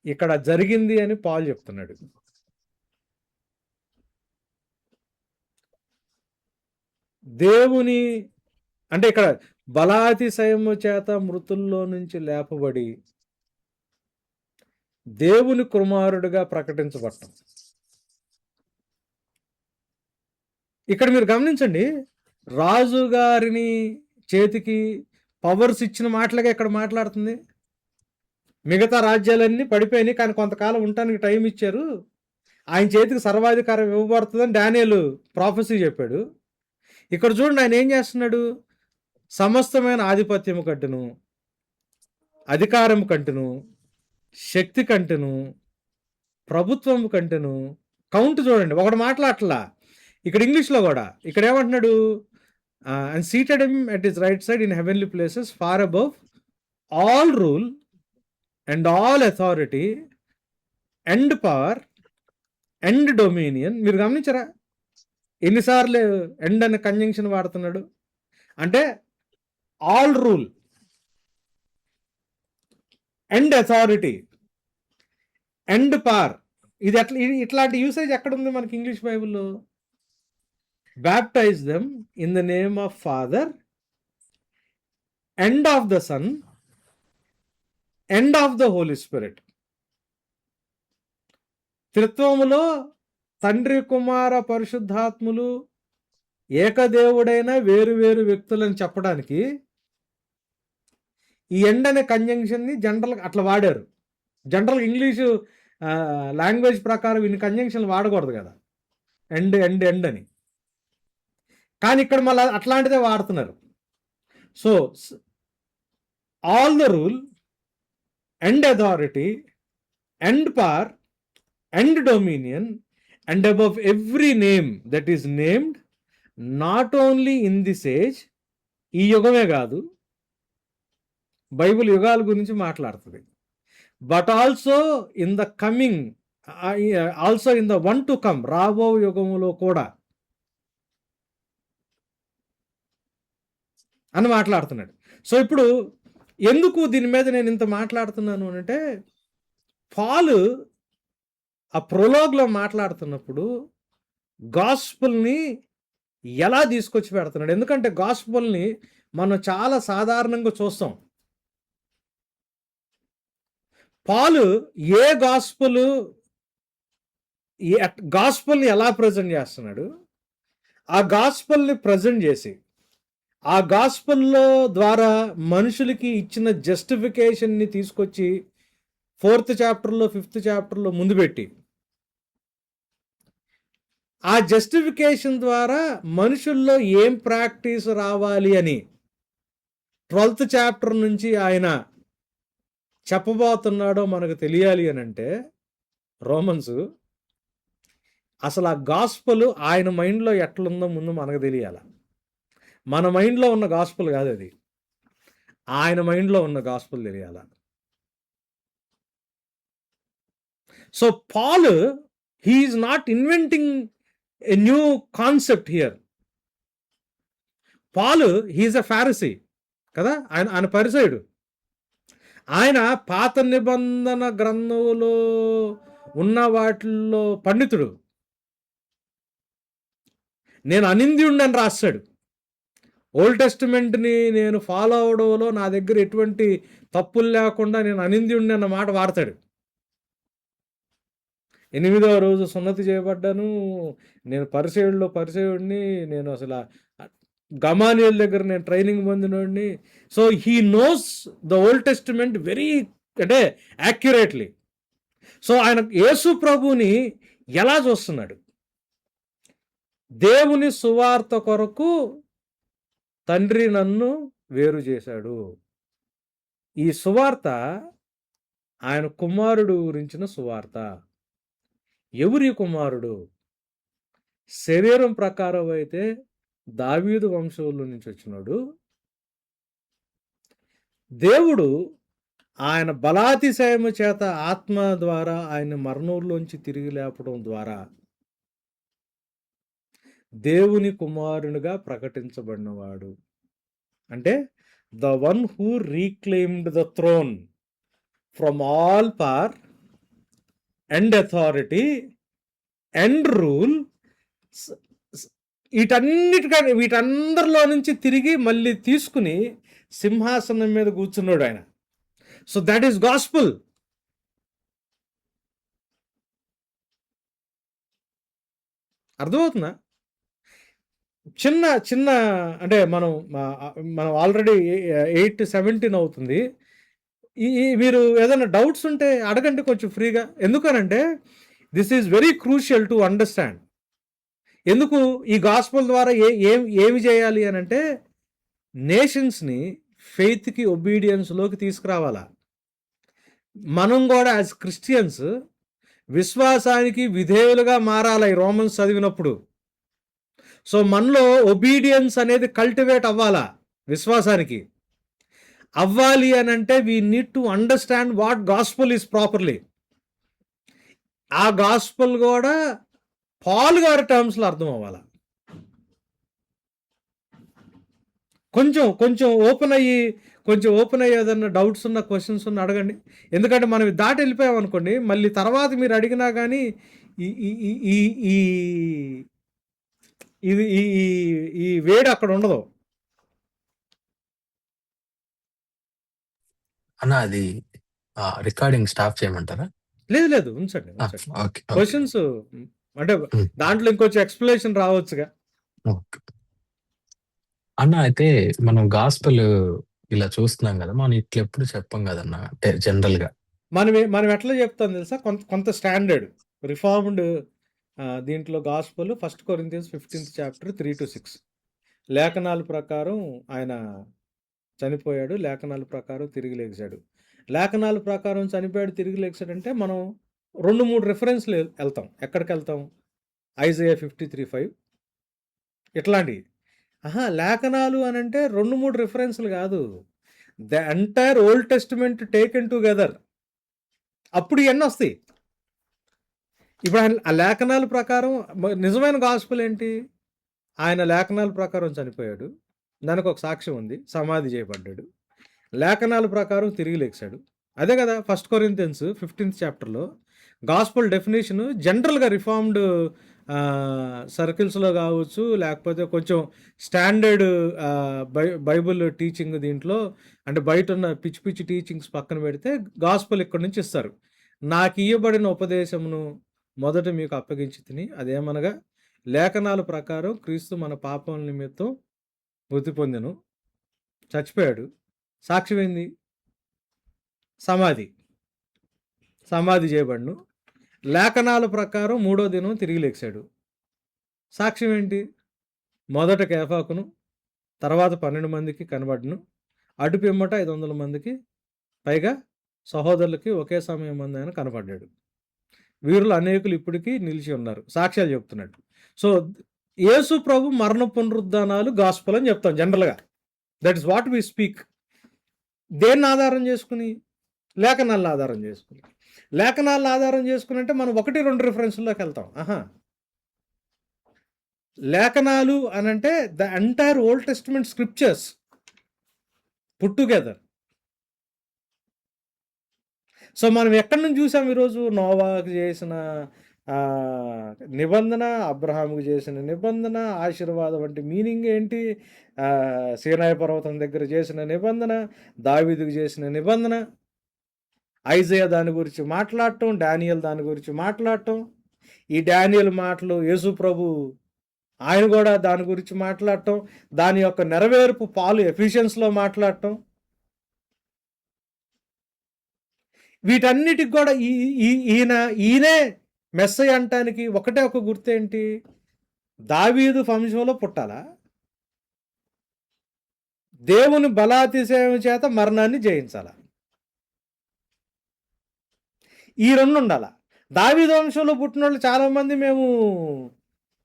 ఇక్కడ జరిగింది అని పాల్ చెప్తున్నాడు. దేవుని అంటే ఇక్కడ బలాతిశయము చేత మృతుల్లో నుంచి లేపబడి దేవుని కుమారుడిగా ప్రకటించబడటం. ఇక్కడ మీరు గమనించండి, రాజుగారిని చేతికి పవర్స్ ఇచ్చిన మాటలుగా ఇక్కడ మాట్లాడుతుంది. మిగతా రాజ్యాలన్నీ పడిపోయినాయి, కానీ కొంతకాలం ఉండటానికి టైం ఇచ్చారు, ఆయన చేతికి సర్వాధికారం ఇవ్వబడుతుందని డానియేలు ప్రాఫెసీ చెప్పాడు. ఇక్కడ చూడండి, ఆయన ఏం చేస్తున్నాడు? సమస్తమైన ఆధిపత్యము కంటెను, అధికారం కంటెను, శక్తి కంటెను, ప్రభుత్వం కంటెను. కౌంట్ చూడండి, ఒకటి మాట్లాడట్లా. ఇక్కడ ఇంగ్లీష్లో కూడా ఇక్కడ ఏమంటున్నాడు? And seated him at his right side in heavenly places far above all rule and all authority and power and dominion. మీరు గమనించరా ఎన్నిసార్లు ఎండ్ అనే కంజంక్షన్ వాడుతున్నాడు? అంటే all rule and authority and power. ఇది ఇట్లాంటి యూసేజ్ ఎక్కడుంది మనకి ఇంగ్లీష్ బైబిల్లో? Baptize them in the name of father and of the son and of the holy spirit. త్రిత్వములో తండ్రి, కుమార, పరిశుద్ధాత్ములు ఏకదేవుడైన వేరు వేరు వ్యక్తులని చెప్పడానికి ఈ ఎండ్ అనే కంజంక్షన్ని జనరల్గా అట్లా వాడారు. జనరల్గా ఇంగ్లీషు లాంగ్వేజ్ ప్రకారం ఇన్ని కంజంక్షన్లు వాడకూడదు కదా, ఎండ్ ఎండ్ ఎండ్ అని. కానీ ఇక్కడ మళ్ళీ అట్లాంటిదే వాడుతున్నారు. So all the rule and authority and power and dominion and above every name that is named, not only in this age, ఈ యుగమే కాదు, బైబిల్ యుగాల గురించి మాట్లాడుతుంది, but also in the coming, also in the one to come, రాబో యుగములో కూడా అని మాట్లాడుతున్నాడు. So ఇప్పుడు ఎందుకు దీని మీద నేను ఇంత మాట్లాడుతున్నాను అంటే, పాలు ఆ ప్రొలోగ్లో మాట్లాడుతున్నప్పుడు గాస్పుల్ని ఎలా తీసుకొచ్చి పెడుతున్నాడు. ఎందుకంటే గాస్పల్ని మనం చాలా సాధారణంగా చూస్తాం. పాలు ఏ గాస్పల్ని ఎలా ప్రజెంట్ చేస్తున్నాడు, ఆ గాస్పల్ని ప్రజెంట్ చేసి ఆ గాస్పల్లో ద్వారా మనుషులకి ఇచ్చిన జస్టిఫికేషన్ని తీసుకొచ్చి 4th చాప్టర్లో 5th చాప్టర్లో ముందు పెట్టి ఆ జస్టిఫికేషన్ ద్వారా మనుషుల్లో ఏం ప్రాక్టీస్ రావాలి అని 12th చాప్టర్ నుంచి ఆయన చెప్పబోతున్నాడో మనకు తెలియాలి అని అంటే రోమన్స్ అసలు ఆ గాస్పల్ ఆయన మైండ్లో ఎట్లుందో ముందు మనకు తెలియాలి. మన మైండ్లో ఉన్న గాస్పల్ కాదు అది, ఆయన మైండ్లో ఉన్న గాస్పల్ తెలియాల. So Paul he is not inventing a new concept here. Paul he is a Pharisee కదా, ఆయన పరిసయుడు. ఆయన పాత నిబంధన గ్రంథంలో ఉన్న వాటిల్లో పండితుడు. నేను అనింద్యుడని రాస్తాడు. ఓల్డ్ టెస్టిమెంట్ని నేను ఫాలో అవడంలో నా దగ్గర ఎటువంటి తప్పులు లేకుండా నేను అనింద్యుడిని అన్న మాట వాడతాడు. 8వ రోజు సున్నతి చేయబడ్డాను, నేను పరిసయుడిని, నేను అసలు గమాలియల్ దగ్గర నేను ట్రైనింగ్ పొందినోడిని. So he knows the old testament very అంటే యాక్యురేట్లీ. సో ఆయన యేసు ప్రభుని ఎలా చూస్తున్నాడు, దేవుని సువార్త కొరకు తండ్రి నన్ను వేరు చేశాడు. ఈ సువార్త ఆయన కుమారుడు గురించిన సువార్త. ఎవరి కుమారుడు? శరీరం ప్రకారం అయితే దావీదు వంశంలో నుంచి వచ్చినాడు. దేవుడు ఆయన బలాతిశయము చేత ఆత్మ ద్వారా ఆయన మరణంలోంచి తిరిగి లేపడం ద్వారా దేవుని కుమారునిగా ప్రకటించబడినవాడు. అంటే the one who reclaimed the throne from all power and authority and rule, వీటందరిలో నుంచి తిరిగి మళ్ళీ తీసుకుని సింహాసనం మీద కూర్చున్నాడు ఆయన. So that is gospel. అర్థమవుతుందా? చిన్న చిన్న అంటే మనం ఆల్రెడీ 8:17 అవుతుంది. మీరు ఏదైనా డౌట్స్ ఉంటే అడగండి కొంచెం ఫ్రీగా. ఎందుకనంటే this is very crucial to understand. ఎందుకు ఈ గాస్పల్ ద్వారా ఏమి చేయాలి అని అంటే నేషన్స్ని ఫెయిత్కి ఒబీడియన్స్లోకి తీసుకురావాలా. మనం కూడా యాజ్ క్రిస్టియన్స్ విశ్వాసానికి విధేయులుగా మారాలి ఈ రోమన్స్ చదివినప్పుడు. సో మనలో ఒబీడియన్స్ అనేది కల్టివేట్ అవ్వాలా. విశ్వాసానికి అవ్వాలి అని అంటే we need to understand what gospel is properly. ఆ గాస్పల్ కూడా పాల్ గారి టర్మ్స్లో అర్థం అవ్వాలా. కొంచెం ఓపెన్ అయ్యి ఏదన్నా డౌట్స్ ఉన్న క్వశ్చన్స్ ఉన్న అడగండి. ఎందుకంటే మనం దాటి వెళ్ళిపోయాం అనుకోండి, మళ్ళీ తర్వాత మీరు అడిగినా కానీ ఈ వేడి అక్కడ ఉండదు అన్న. అది రికార్డింగ్ స్టాప్ చేయమంటారా? లేదు ఉంచండి. క్వశ్చన్స్ అంటే దాంట్లో ఇంకొంచెం ఎక్స్ప్లెనేషన్ రావచ్చుగా అన్న. అయితే మనం గాస్పెల్ ఇలా చూస్తున్నాం కదా, మనం ఇట్లా ఎప్పుడు చెప్పం కదన్న. అంటే జనరల్ గా మనం ఎట్లా చెప్తాం తెలుసా, కొంత స్టాండర్డ్ రిఫార్మ్డ్ దీంట్లో గాస్పెల్ 1 Corinthians 15th chapter 3-6 లేఖనాల ప్రకారం ఆయన చనిపోయాడు, లేఖనాల ప్రకారం తిరిగి లేచాడు. లేఖనాల ప్రకారం చనిపోయాడు, తిరిగి లేచాడంటే మనం 2-3 రెఫరెన్స్లు వెళ్తాం. ఎక్కడికి వెళ్తాం? ఐజయా 53:5 ఇట్లాంటివి. లేఖనాలు అని అంటే 2-3 రెఫరెన్స్లు కాదు, the entire old testament taken together. అప్పుడు ఇవన్నీ వస్తాయి. ఇప్పుడు ఆయన ఆ లేఖనాల ప్రకారం నిజమైన గాస్పుల్ ఏంటి? ఆయన లేఖనాల ప్రకారం చనిపోయాడు, దానికి ఒక సాక్ష్యం ఉంది, సమాధి చేయబడ్డాడు, లేఖనాల ప్రకారం తిరిగి లేచాడు. అదే కదా 1 Corinthians 15th chapterలో గాస్పుల్ డెఫినేషన్ జనరల్గా రిఫార్మ్డ్ సర్కిల్స్లో కావచ్చు, లేకపోతే కొంచెం స్టాండర్డ్ బైబుల్ టీచింగ్ దీంట్లో, అంటే బయట ఉన్న పిచ్చి పిచ్చి టీచింగ్స్ పక్కన పెడితే గాస్పల్ ఇక్కడ నుంచి ఇస్తారు. నాకు ఇయ్యబడిన ఉపదేశమును మొదట మీకు అప్పగించి తిని, అదేమనగా లేఖనాల ప్రకారం క్రీస్తు మన పాపం నిమిత్తం మృతి పొందెను, చచ్చిపోయాడు, సాక్ష్యమైంది సమాధి చేయబడును, లేఖనాల ప్రకారం 3వ దినం తిరిగి లేచాడు. సాక్ష్యం ఏంటి? మొదట కేఫాకును, తర్వాత 12 మందికి కనబడును, అటు పిమ్మట 500 మందికి పైగా సహోదరులకి ఒకే సమయం మంది ఆయన కనపడ్డాడు. వీరులు అనేకులు ఇప్పటికీ నిలిచి ఉన్నారు. సాక్ష్యాలు చెప్తున్నాడు. సో యేసు ప్రభు మరణ పునరుద్ధానాలు గాస్పల్ అని చెప్తాం జనరల్గా. That is what we speak. దేన్ని ఆధారం చేసుకుని? లేఖనాలను ఆధారం చేసుకుని. లేఖనాలను ఆధారం చేసుకుని అంటే మనం 1-2 రిఫరెన్స్లోకి వెళ్తాం. లేఖనాలు అని అంటే the entire old testament scriptures put together. So మనం ఎక్కడి నుంచి చూసాం ఈరోజు? నోవాకు చేసిన నిబంధన, అబ్రహాముకు చేసిన నిబంధన, ఆశీర్వాదం వంటి మీనింగ్ ఏంటి? సీనాయి పర్వతం దగ్గర చేసిన నిబంధన, దావీదుకు చేసిన నిబంధన, ఐజయా దాని గురించి మాట్లాడటం, డానియల్ దాని గురించి మాట్లాడటం, ఈ డానియల్ మాటలు యేసు ప్రభు ఆయన కూడా దాని గురించి మాట్లాడటం, దాని యొక్క నెరవేర్పు పాలు ఎఫిషియన్స్లో మాట్లాడటం, వీటన్నిటికి కూడా ఈయనే మెస్సయ్య అంటానికి ఒకటే ఒక గుర్తేంటి? దావీదు వంశంలో పుట్టాలా, దేవుని బలాతిశయం చేత మరణాన్ని జయించాలా, ఈ 2 ఉండాలా. దావీదు వంశంలో పుట్టిన వాళ్ళు చాలామంది మేము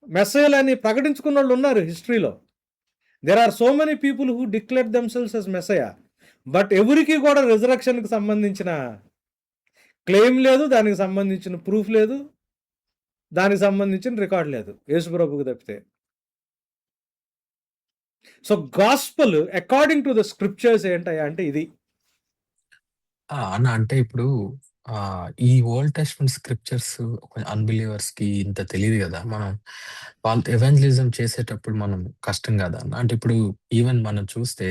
మెస్సయ్యలని ప్రకటించుకున్న వాళ్ళు ఉన్నారు హిస్టరీలో. There are so many people who declare themselves as messiah, but ఎవరికి కూడా రిజరక్షన్కి సంబంధించిన క్లెయిమ్ లేదు, దానికి సంబంధించిన ప్రూఫ్ లేదు, దానికి సంబంధించిన రికార్డ్ లేదు యేసుప్రభుకు తప్పితే. So gospel according to the scriptures ఏంటయ్యా అంటే ఇది. అన్న అంటే ఇప్పుడు ఈ ఓల్డ్ టెస్ట్‌మెంట్ స్క్రిప్చర్స్ అన్‌బిలీవర్స్ కి ఇంత తెలీదు కదా! మనం వాళ్ళు ఎవాంజలిజం చేసేటప్పుడు మనం కష్టం కదా అన్న. అంటే ఇప్పుడు ఈవెన్ మనం చూస్తే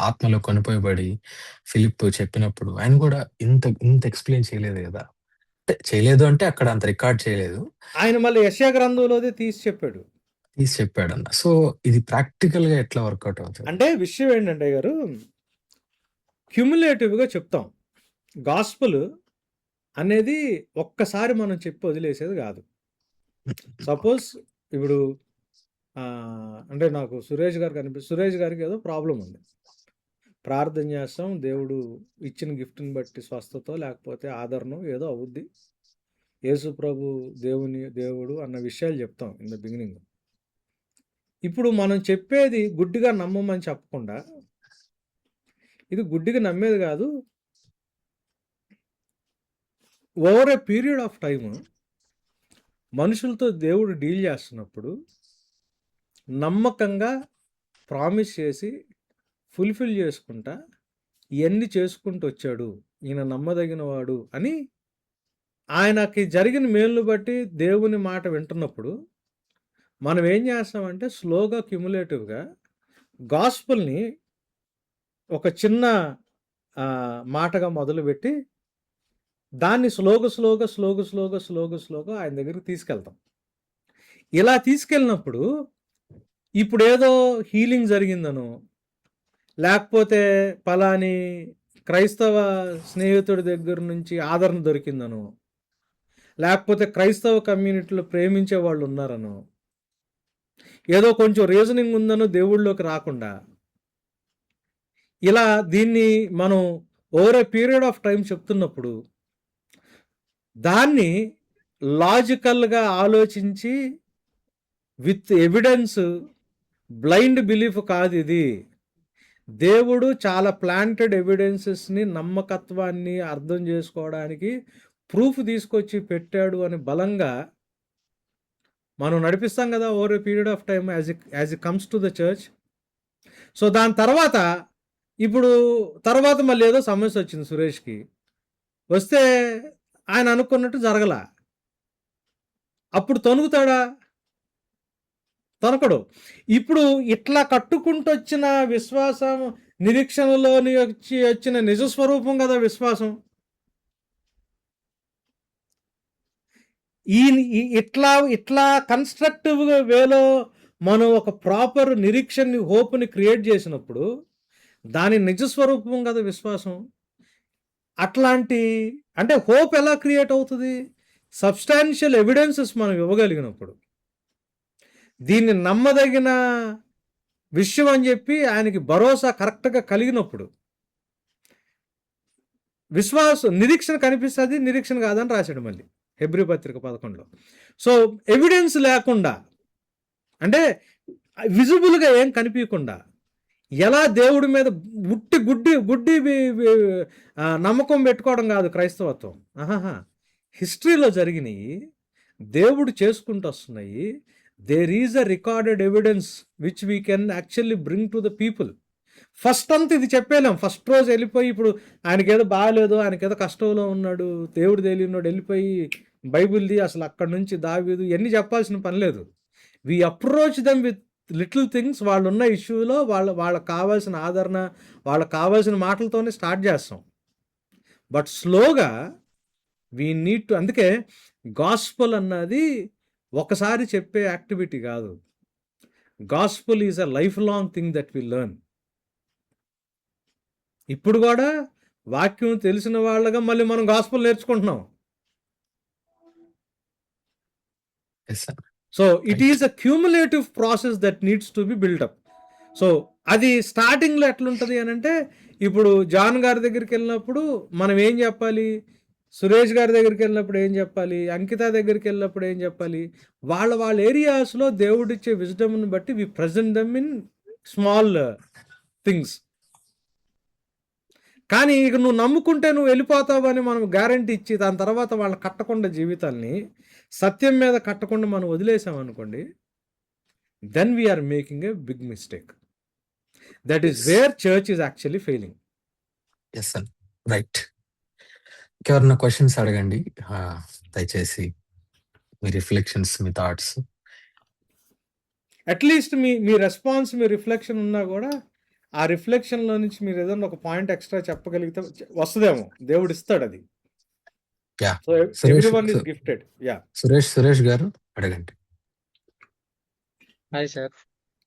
ఆత్మలో కొనిపోయబడి ఫిలిప్ చెప్పినప్పుడు ఆయన కూడా ఇంత ఎక్స్‌ప్లెయిన్ చేయలేదు కదా! అంటే చేయలేదు అంటే అక్కడ అంత రికార్డ్ చేయలేదు. ఆయన మళ్ళీ యెషయా గ్రంథంలోదే తీసి చెప్పాడన్న. సో ఇది ప్రాక్టికల్‌గా ఎట్లా వర్కౌట్ అవుతది? అంటే విషయం ఏంటంటే గారు, క్యుములేటివ్‌గా చెప్తాం. గాస్పల్ అనేది ఒక్కసారి మనం చెప్పి వదిలేసేది కాదు. సపోజ్ ఇప్పుడు అంటే నాకు సురేష్ గారికి ఏదో ప్రాబ్లం ఉంది, ప్రార్థన చేస్తాం, దేవుడు ఇచ్చిన గిఫ్ట్ని బట్టి స్వస్థతో లేకపోతే ఆదరణం ఏదో అవుద్ది, యేసు ప్రభు దేవుడు అన్న విషయాలు చెప్తాం ఇన్ ద బిగినింగ్. ఇప్పుడు మనం చెప్పేది గుడ్డిగా నమ్మమని చెప్పకుండా, ఇది గుడ్డిగా నమ్మేది కాదు, over a period of time మనుషులతో దేవుడు డీల్ చేస్తున్నప్పుడు నమ్మకంగా ప్రామిస్ చేసి ఫుల్ఫిల్ చేసుకుంటా ఇవన్నీ చేసుకుంటూ వచ్చాడు, ఈయన నమ్మదగిన వాడు అని ఆయనకి జరిగిన మేలును బట్టి దేవుని మాట వింటున్నప్పుడు మనం ఏం చేస్తామంటే స్లోగా క్యుములేటివ్గా గాస్పల్ని ఒక చిన్న మాటగా మొదలుపెట్టి దాన్ని స్లోగా ఆయన దగ్గరికి తీసుకెళ్తాం. ఇలా తీసుకెళ్ళినప్పుడు ఇప్పుడు ఏదో హీలింగ్ జరిగిందనో, లేకపోతే పలాని క్రైస్తవ స్నేహితుడి దగ్గర నుంచి ఆదరణ దొరికిందనో, లేకపోతే క్రైస్తవ కమ్యూనిటీలో ప్రేమించే వాళ్ళు ఉన్నారనో, ఏదో కొంచెం రీజనింగ్ ఉందనో దేవుళ్ళలోకి రాకుండా, ఇలా దీన్ని మనం over a period of time చెప్తున్నప్పుడు దాన్ని లాజికల్గా ఆలోచించి విత్ ఎవిడెన్స్, బ్లైండ్ బిలీఫ్ కాదు ఇది. దేవుడు చాలా ప్లాంటెడ్ ఎవిడెన్సెస్ని, నమ్మకత్వాన్ని అర్థం చేసుకోవడానికి ప్రూఫ్ తీసుకొచ్చి పెట్టాడు అని బలంగా మనం నడిపిస్తాం కదా over a period of time as it comes to the church. So దాని తర్వాత మళ్ళీ ఏదో సమస్య వచ్చింది సురేష్కి, వస్తే ఆయన అనుకున్నట్టు జరగల. అప్పుడు తొనుగుతాడా? తొనకడు. ఇప్పుడు ఇట్లా కట్టుకుంటూ వచ్చిన విశ్వాసం, నిరీక్షణలోని వచ్చిన నిజ స్వరూపం కదా విశ్వాసం. ఇట్లా ఇట్లా కన్స్ట్రక్టివ్ వేలో మనం ఒక ప్రాపర్ నిరీక్షణని, హోప్ని క్రియేట్ చేసినప్పుడు దాని నిజ స్వరూపం కదా విశ్వాసం. అట్లాంటి అంటే హోప్ ఎలా క్రియేట్ అవుతుంది? సబ్స్టాన్షియల్ ఎవిడెన్సెస్ మనం ఇవ్వగలిగినప్పుడు, దీన్ని నమ్మదగిన విషయం అని చెప్పి ఆయనకి భరోసా కరెక్ట్గా కలిగినప్పుడు నిరీక్షణ కనిపిస్తుంది. నిరీక్షణ కాదని రాశాడు మళ్ళీ హెబ్రీ పత్రిక 11లో. సో ఎవిడెన్స్ లేకుండా, అంటే విజిబుల్గా ఏం కనిపించకుండా ఎలా దేవుడి మీద గుడ్డి నమ్మకం పెట్టుకోవడం కాదు క్రైస్తవత్వం. హిస్టరీలో జరిగినాయి, దేవుడు చేసుకుంటూ వస్తున్నాయి. There is a recorded evidence which we can actually bring to the people. First అంతా ఇది చెప్పేలేం. ఫస్ట్ రోజు వెళ్ళిపోయి ఇప్పుడు ఆయనకేదో బాగాలేదు, ఆయనకేదో కష్టంలో ఉన్నాడు, దేవుడు తెలియనాడు, వెళ్ళిపోయి బైబిల్ది అసలు అక్కడి నుంచి దావీదు ఇవన్నీ చెప్పాల్సిన పని లేదు. We approach them with little things. వాళ్ళు ఉన్న ఇష్యూలో వాళ్ళకి కావాల్సిన ఆదరణ, వాళ్ళకి కావాల్సిన మాటలతోనే స్టార్ట్ చేస్తాం. బట్ స్లోగా వీ నీడ్ టు, అందుకే గాస్పల్ అన్నది ఒకసారి చెప్పే యాక్టివిటీ కాదు. Gospel is a life long thing that we learn. ఇప్పుడు కూడా వాక్యం తెలిసిన వాళ్ళగా మళ్ళీ మనం గాస్పల్ నేర్చుకుంటున్నాం. So it is a cumulative process that needs to be build up. సో అది స్టార్టింగ్లో ఎట్లుంటుంది అని అంటే, ఇప్పుడు జాన్ గారి దగ్గరికి వెళ్ళినప్పుడు మనం ఏం చెప్పాలి, సురేష్ గారి దగ్గరికి వెళ్ళినప్పుడు ఏం చెప్పాలి, అంకిత దగ్గరికి వెళ్ళినప్పుడు ఏం చెప్పాలి, వాళ్ళ ఏరియాస్లో దేవుడిచ్చే విజ్డమ్ని బట్టి we present them in small things. కానీ ఇక నువ్వు నమ్ముకుంటే నువ్వు వెళ్ళిపోతావని మనం గ్యారంటీ ఇచ్చి దాని తర్వాత వాళ్ళు కట్టకుండా జీవితాల్ని సత్యం మీద కట్టకుండా మనం వదిలేసామనుకోండి, then we are making a big mistake. That is where church is actually failing. Yes sir, right. ఇంకెవరన్నా క్వశ్చన్స్ అడగండి దయచేసి, మీ రిఫ్లెక్షన్స్, మీ థాట్స్. అట్లీస్ట్ మీ రెస్పాన్స్, మీ రిఫ్లెక్షన్ ఉన్నా కూడా ఆ రిఫ్లెక్షన్లో నుంచి మీరు ఏదన్నా ఒక పాయింట్ ఎక్స్ట్రా చెప్పగలిగితే వస్తుందేమో, దేవుడు ఇస్తాడు అది. So everyone is gifted. Yeah, Suresh గారు అడగండి. Hi sir.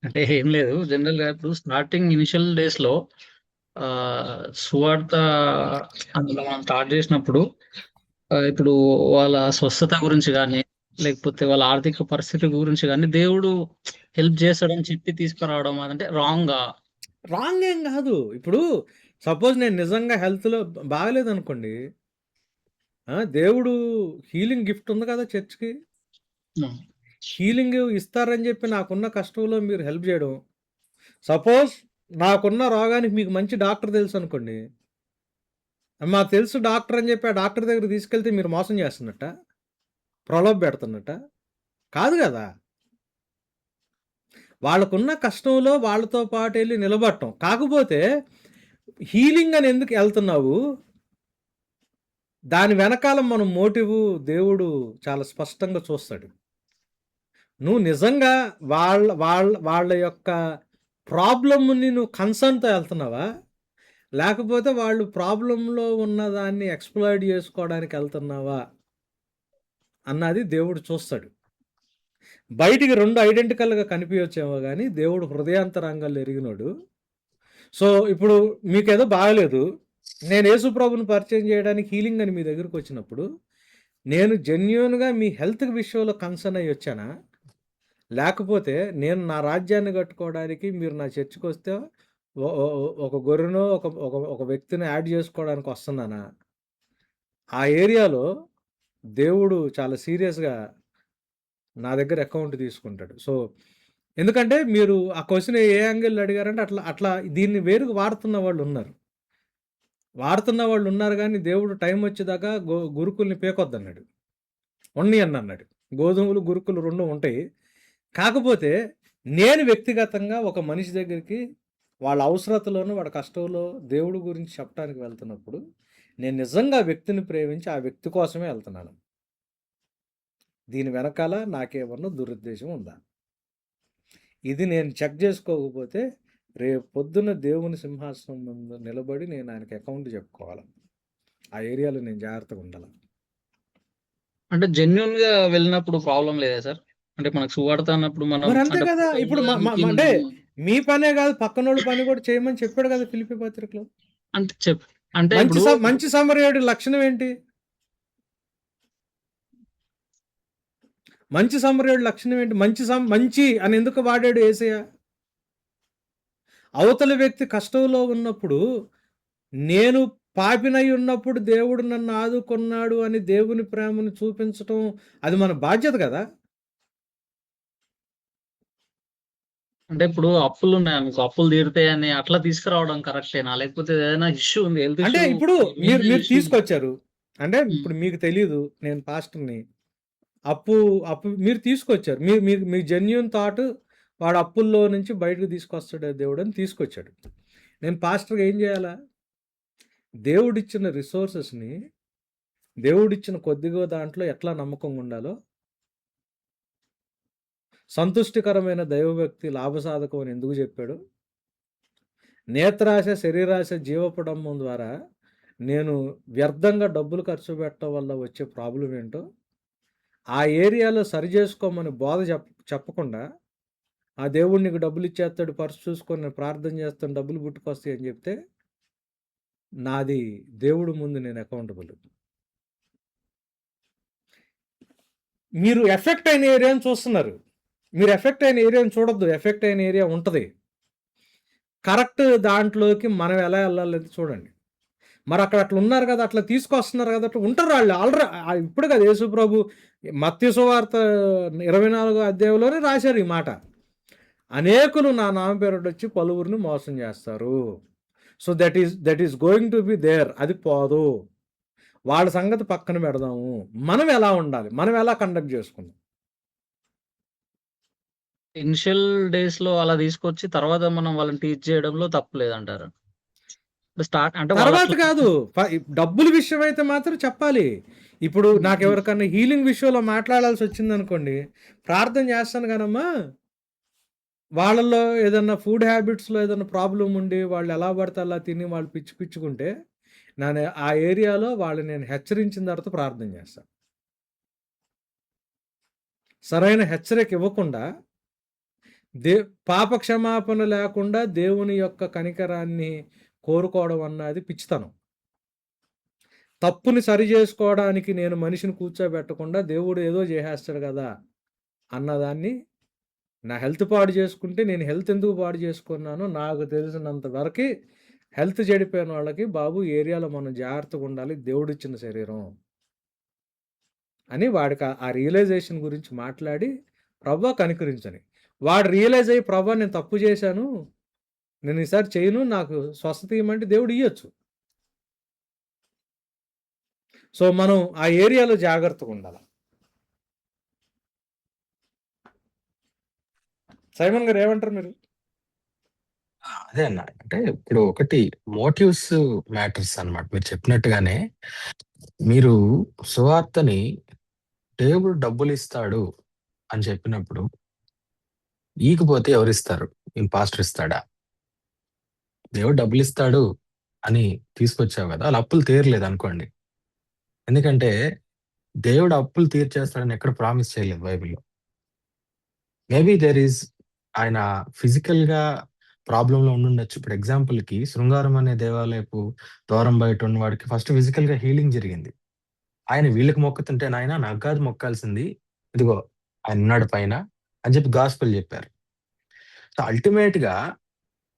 అంటే ఏం లేదు, జనరల్గా ఇప్పుడు స్టార్టింగ్ ఇనిషియల్ డేస్లో సువార్త అందులో మనం స్టార్ట్ చేసినప్పుడు ఇప్పుడు వాళ్ళ స్వస్థత గురించి కానీ, లేకపోతే వాళ్ళ ఆర్థిక పరిస్థితి గురించి కానీ దేవుడు హెల్ప్ చేస్తాడని చెప్పి తీసుకురావడం అదంటే రాంగ్ ఏం కాదు. ఇప్పుడు సపోజ్ నేను నిజంగా హెల్త్లో బాగలేదనుకోండి, దేవుడు హీలింగ్ గిఫ్ట్ ఉంది కదా చర్చ్కి, హీలింగ్ ఇస్తారని చెప్పి నాకున్న కష్టంలో మీరు హెల్ప్ చేయడం. సపోజ్ నాకున్న రోగానికి మీకు మంచి డాక్టర్ తెలుసు అనుకోండి, మాకు తెలుసు డాక్టర్ అని చెప్పి ఆ డాక్టర్ దగ్గర తీసుకెళ్తే మీరు మోసం చేస్తున్నట్ట, ప్రలోభ పెడుతున్నట్ట కాదు కదా. వాళ్ళకున్న కష్టంలో వాళ్ళతో పాటు వెళ్ళి నిలబడటం. కాకపోతే హీలింగ్ అని ఎందుకు వెళ్తున్నావు, దాని వెనకాల మనం మోటివ్ దేవుడు చాలా స్పష్టంగా చూస్తాడు. నువ్వు నిజంగా వాళ్ళ యొక్క ప్రాబ్లమ్ని నువ్వు కన్సర్న్తో వెళ్తున్నావా, లేకపోతే వాళ్ళు ప్రాబ్లంలో ఉన్నదాన్ని ఎక్స్ప్లాయిట్ చేసుకోవడానికి వెళ్తున్నావా అన్నది దేవుడు చూస్తాడు. బయటికి రెండు ఐడెంటికల్గా కనిపించొచ్చేమో కానీ దేవుడు హృదయాంతరంగాల్లో ఎరిగినాడు. సో ఇప్పుడు మీకేదో బాగలేదు, నేను యేసుప్రభుని పరిచయం చేయడానికి హీలింగ్ అని మీ దగ్గరకు వచ్చినప్పుడు నేను జెన్యూన్గా మీ హెల్త్ విషయంలో కన్సర్న్ అయ్యి వచ్చానా, లేకపోతే నేను నా రాజ్యాన్ని కట్టుకోవడానికి మీరు నా చర్చికి వస్తే ఒక గొర్రెనో ఒక వ్యక్తిని యాడ్ చేసుకోవడానికి వస్తున్నానా? ఆ ఏరియాలో దేవుడు చాలా సీరియస్గా నా దగ్గర అకౌంట్ తీసుకుంటాడు. సో ఎందుకంటే మీరు ఆ క్వశ్చన్ ఏ యాంగిల్ అడిగారంటే అట్లా దీన్ని వేరుగా వాడుతున్న వాళ్ళు ఉన్నారు కానీ దేవుడు టైం వచ్చేదాకా గురుకుల్ని పేకొద్దన్నాడు, ఉన్ని అన్నాడు. గోధుమలు గురుకులు రెండు ఉంటాయి. కాకపోతే నేను వ్యక్తిగతంగా ఒక మనిషి దగ్గరికి వాళ్ళ అవసరతలోనూ వాడి కష్టంలో దేవుడి గురించి చెప్పడానికి వెళ్తున్నప్పుడు నేను నిజంగా వ్యక్తిని ప్రేమించి ఆ వ్యక్తి కోసమే వెళ్తున్నాను. దీని వెనకాల నాకేమన్నా దురుద్దేశం ఉందా? ఇది నేను చెక్ చేసుకోకపోతే రేపు పొద్దున్న దేవుని సింహాసనం ముందు నిలబడి నేను ఆయనకి అకౌంట్ చెప్పుకోవాలి. ఆ ఏరియాలో నేను జాగ్రత్తగా ఉండాలి. అంటే జెన్యున్ గా వెళ్ళినప్పుడు ప్రాబ్లం లేదా సార్? అంటే మనకు సువార్త అన్నప్పుడు మనం మరి అంతే అంటే కదా. ఇప్పుడు దానికి అంటే మనం మీ పనే కాదు, పక్కనోడి పని కూడా చేయమని చెప్పాడు కదా ఫిలిప్పీ పత్రికలో. అంటే ఇప్పుడు మంచి సమరయుడి లక్షణం ఏంటి? మంచి సమరయుడి లక్షణం ఏంటి? మంచి అని ఎందుకు వాడాడు యేసయ్య? అవతల వ్యక్తి కష్టంలో ఉన్నప్పుడు, నేను పాపినై ఉన్నప్పుడు దేవుడు నన్ను ఆదుకున్నాడు అని దేవుని ప్రేమను చూపించటం అది మన బాధ్యత కదా. అంటే ఇప్పుడు అప్పులు ఉన్నాయనుకో, అప్పులు తీరుతాయని అట్లా తీసుకురావడం కరెక్టేనా? లేకపోతే ఏదైనా ఇష్యూ ఉంది, హెల్త్ అంటే ఇష్యూ, ఇప్పుడు మీరు మేజర్ ఇష్యూ తీసుకొచ్చారు అంటే ఇప్పుడు మీకు తెలియదు, నేను పాస్టర్ని. అప్పు మీరు తీసుకొచ్చారు. మీ జెన్యూన్ థాట్, వాడు అప్పుల్లో నుంచి బయటకు తీసుకొస్తాడు దేవుడు అని తీసుకొచ్చాడు. నేను పాస్టర్గా ఏం చేయాలా? దేవుడిచ్చిన రిసోర్సెస్ని, దేవుడిచ్చిన కొద్దిగా దాంట్లో ఎట్లా నమ్మకంగా ఉండాలో, సంతుష్టికరమైన దైవభక్తి లాభసాధకం అని ఎందుకు చెప్పాడు, నేత్రాశ శరీరాశ జీవపడమ్మం ద్వారా నేను వ్యర్థంగా డబ్బులు ఖర్చు పెట్టడం వల్ల వచ్చే ప్రాబ్లం ఏంటో ఆ ఏరియాలో సరి చేసుకోమని బోధ చెప్పకుండా, ఆ దేవుడు నీకు డబ్బులు ఇచ్చేస్తాడు, పర్సు చూసుకొని నేను ప్రార్థన చేస్తాను, డబ్బులు పుట్టుకొస్తాయి అని చెప్తే నాది దేవుడు ముందు నేను అకౌంటబుల్. మీరు ఎఫెక్ట్ అయిన ఏరియాని చూస్తున్నారు. మీరు ఎఫెక్ట్ అయిన ఏరియాని చూడొద్దు. ఎఫెక్ట్ అయిన ఏరియా ఉంటుంది, కరెక్ట్ దాంట్లోకి మనం ఎలా వెళ్ళాలి చూడండి. మరి అక్కడ అట్లా ఉన్నారు కదా, అట్లా తీసుకొస్తున్నారు కదా, అట్లా ఉంటారు వాళ్ళు ఆల్రెడీ. ఇప్పుడు కదా యేసు ప్రభు మత్తయి సువార్త 24వ అధ్యాయంలోనే రాశారు ఈ మాట. అనేకులు నా నామ పేరుట వచ్చి పలువురిని మోసం చేస్తారు. So that is going to be there. అది పోదు. వాళ్ళ సంగతి పక్కన పెడదాము. మనం ఎలా ఉండాలి, మనం ఎలా కండక్ట్ చేసుకుందాం. ఇనిషియల్ డేస్ లో అలా తీసుకొచ్చి తర్వాత మనం వాళ్ళని టీచ్ చేయడంలో తప్పు లేదంటారు. స్టార్ట్ అంటే తర్వాత కాదు, డబ్బుల విషయం అయితే మాత్రం చెప్పాలి. ఇప్పుడు నాకు ఎవరికన్నా హీలింగ్ విషయంలో మాట్లాడాల్సి వచ్చింది అనుకోండి, ప్రార్థన చేస్తాను కానమ్మా, వాళ్ళల్లో ఏదన్నా ఫుడ్ హ్యాబిట్స్లో ఏదన్నా ప్రాబ్లం ఉండి వాళ్ళు ఎలా పడితే అలా తిని వాళ్ళు పిచ్చుకుంటే నేను ఆ ఏరియాలో వాళ్ళు నేను హెచ్చరించిన తర్వాత ప్రార్థన చేస్తాను. సరైన హెచ్చరిక ఇవ్వకుండా పాప క్షమాపణ లేకుండా దేవుని యొక్క కనికరాన్ని కోరుకోవడం అన్నది పిచ్చితనం. తప్పుని సరి చేసుకోవడానికి నేను మనిషిని కూర్చోబెట్టకుండా దేవుడు ఏదో చేసేస్తాడు కదా అన్నదాన్ని, నా హెల్త్ పాడు చేసుకుంటే నేను హెల్త్ ఎందుకు పాడు చేసుకున్నానో నాకు తెలిసినంత వరకు హెల్త్ చెడిపోయిన వాళ్ళకి, బాబు ఏరియాలో మనం జాగ్రత్తగా ఉండాలి, దేవుడిచ్చిన శరీరం అని వాడికి ఆ రియలైజేషన్ గురించి మాట్లాడి ప్రభా కనికరించని, వాడు రియలైజ్ అయ్యి ప్రభా నేను తప్పు చేశాను, నేను ఈసారి చేయను, నాకు స్వస్థత ఇవ్వమంటే దేవుడు ఇవ్వచ్చు. సో మనం ఆ ఏరియాలో జాగ్రత్తగా ఉండాలి. సైమన్ గారు ఏమంటారు మీరు? అదే అన్న, అంటే ఇప్పుడు ఒకటి మోటివ్స్ మ్యాటర్స్ అన్నమాట. మీరు చెప్పినట్టుగానే మీరు సువార్తని దేవుడు డబ్బులు ఇస్తాడు అని చెప్పినప్పుడు ఈకపోతే ఎవరిస్తారు? పాస్టర్ ఇస్తాడా? దేవుడు డబ్బులు ఇస్తాడు అని తీసుకొచ్చావు కదా, అలా అప్పులు తీరలేదు అనుకోండి. ఎందుకంటే దేవుడు అప్పులు తీర్చేస్తాడని ఎక్కడ ప్రామిస్ చేయలేదు బైబిల్లో. మేబీ దేర్ ఈజ్ ఆయన ఫిజికల్ గా ప్రాబ్లంలో ఉండుండొచ్చు. ఇప్పుడు ఎగ్జాంపుల్ కి శృంగారం అనే దేవాలయపు ద్వారం బయట ఉన్న వాడికి ఫస్ట్ ఫిజికల్ గా హీలింగ్ జరిగింది. ఆయన వీళ్ళకి మొక్కుతుంటే, నాయన నాకు కాదు మొక్కాల్సింది, ఇదిగో ఆయన ఉన్నాడు పైన అని చెప్పి గాస్పెల్ చెప్పారు. సో అల్టిమేట్ గా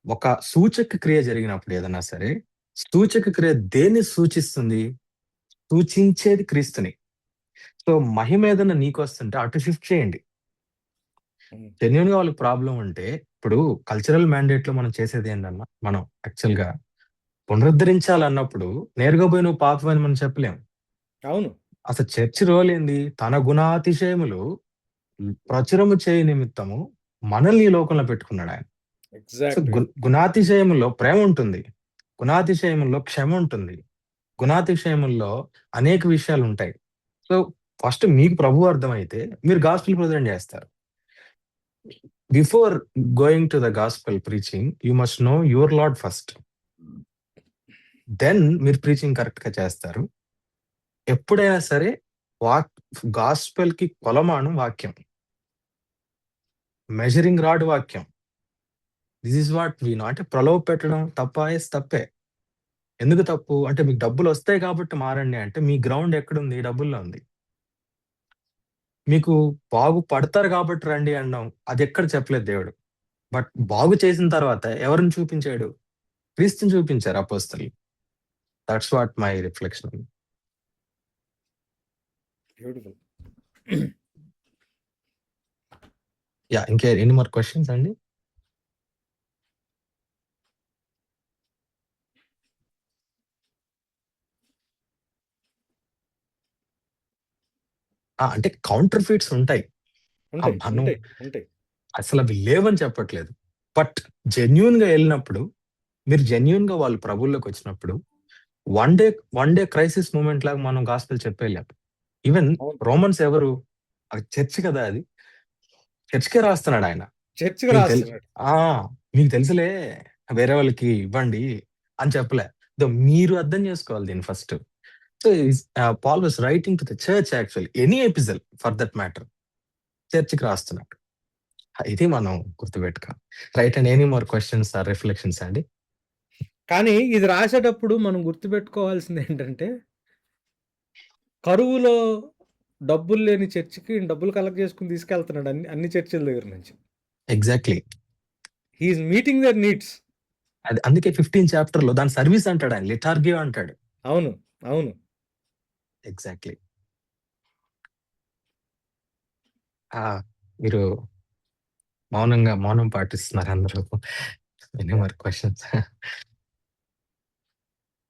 ఒక సూచక క్రియ జరిగినప్పుడు ఏదన్నా సరే, సూచక క్రియ దేన్ని సూచిస్తుంది? సూచించేది క్రీస్తుని. సో మహిమ ఏదన్నా నీకు వస్తుంటే అటు షిఫ్ట్ చేయండి. జెన్యున్ గా వాళ్ళకి ప్రాబ్లం ఉంటే, ఇప్పుడు కల్చరల్ మ్యాండేట్ లో మనం చేసేది ఏంటన్నా, మనం యాక్చువల్ గా పునరుద్ధరించాలన్నప్పుడు నేరుగా పోయి నువ్వు పాపం అని మనం చెప్పలేం. అవును. అసలు చర్చి రోల్ ఏంది? తన గుణాతిశయములు ప్రచురము చేయ నిమిత్తము మనల్ని ఈ లోకంలో పెట్టుకున్నాడు ఆయన. సో గుణాతిశయములో ప్రేమ ఉంటుంది, గుణాతిశయములో క్షమ ఉంటుంది, గుణాతిశయముల్లో అనేక విషయాలు ఉంటాయి. సో ఫస్ట్ మీకు ప్రభువు అర్థమైతే మీరు గాస్పెల్ ప్రజెంట్ చేస్తారు. Before going to the gospel preaching you must know your Lord first. Then మీరు ప్రీచింగ్ కరెక్ట్ గా చేస్తారు. ఎప్పుడైనా సరే గాస్పెల్ కి కొలమానం వాక్యం, మెజరింగ్ రాడ్ వాక్యం. This is what we know. అంటే ప్రలోభ పెట్టడం తప్పే. ఎందుకు తప్పు అంటే మీకు డబ్బులు వస్తాయి కాబట్టి మారండి అంటే మీ గ్రౌండ్ ఎక్కడుంది? డబ్బుల్లో ఉంది. మీకు బాగు పడతారు కాబట్టి రండి అన్నాం, అది ఎక్కడ చెప్పలేదు దేవుడు. బట్ బాగు చేసిన తర్వాత ఎవరిని చూపించాడు? క్రీస్తుని చూపించారు అపోస్తలు. That's what my reflection. Beautiful. Yeah, ఇంకా ఎనీ మోర్ క్వశ్చన్స్ అండి? అంటే కౌంటర్ ఫీట్స్ ఉంటాయి. మనం అసలు అవి లేవని చెప్పట్లేదు. బట్ జెన్యున్ గా వెళ్ళినప్పుడు, మీరు జెన్యున్ గా వాళ్ళు ప్రభుల్లోకి వచ్చినప్పుడు వన్ డే క్రైసిస్ మూమెంట్ లాగా మనం గాస్పెల్ చెప్పేళ్ళాం. ఈవెన్ రోమన్స్ ఎవరు? చర్చ్ కదా, అది చర్చ్కే రాస్తున్నాడు ఆయన. మీకు తెలుసులే, వేరే వాళ్ళకి ఇవ్వండి అని చెప్పలే. మీరు అర్థం చేసుకోవాలి దీన్ని first. So Paul was writing to the church actually. Any epistle for that matter చర్చికి రాస్తున్నాడు. ఇది మనం గుర్తుపెట్టుకోవాలి. Right and any more questions or reflections అండి? కానీ ఇది రాసేటప్పుడు మనం గుర్తుపెట్టుకోవాల్సింది ఏంటంటే, కరువులో డబ్బులు లేని చర్చికి డబ్బులు కలెక్ట్ చేసుకుని తీసుకెళ్తున్నాడు అన్ని చర్చిల దగ్గర నుంచి. Exactly, he is meeting their needs. అది అందుకే 15th చాప్టర్ లో దాని సర్వీస్ అంటాడు ఆయన, లిటార్గీ అంటాడు. అవును ఎగ్జాక్ట్లీ. మీరు మౌనం పాటిస్తున్నారు అందరూ. Any more questions?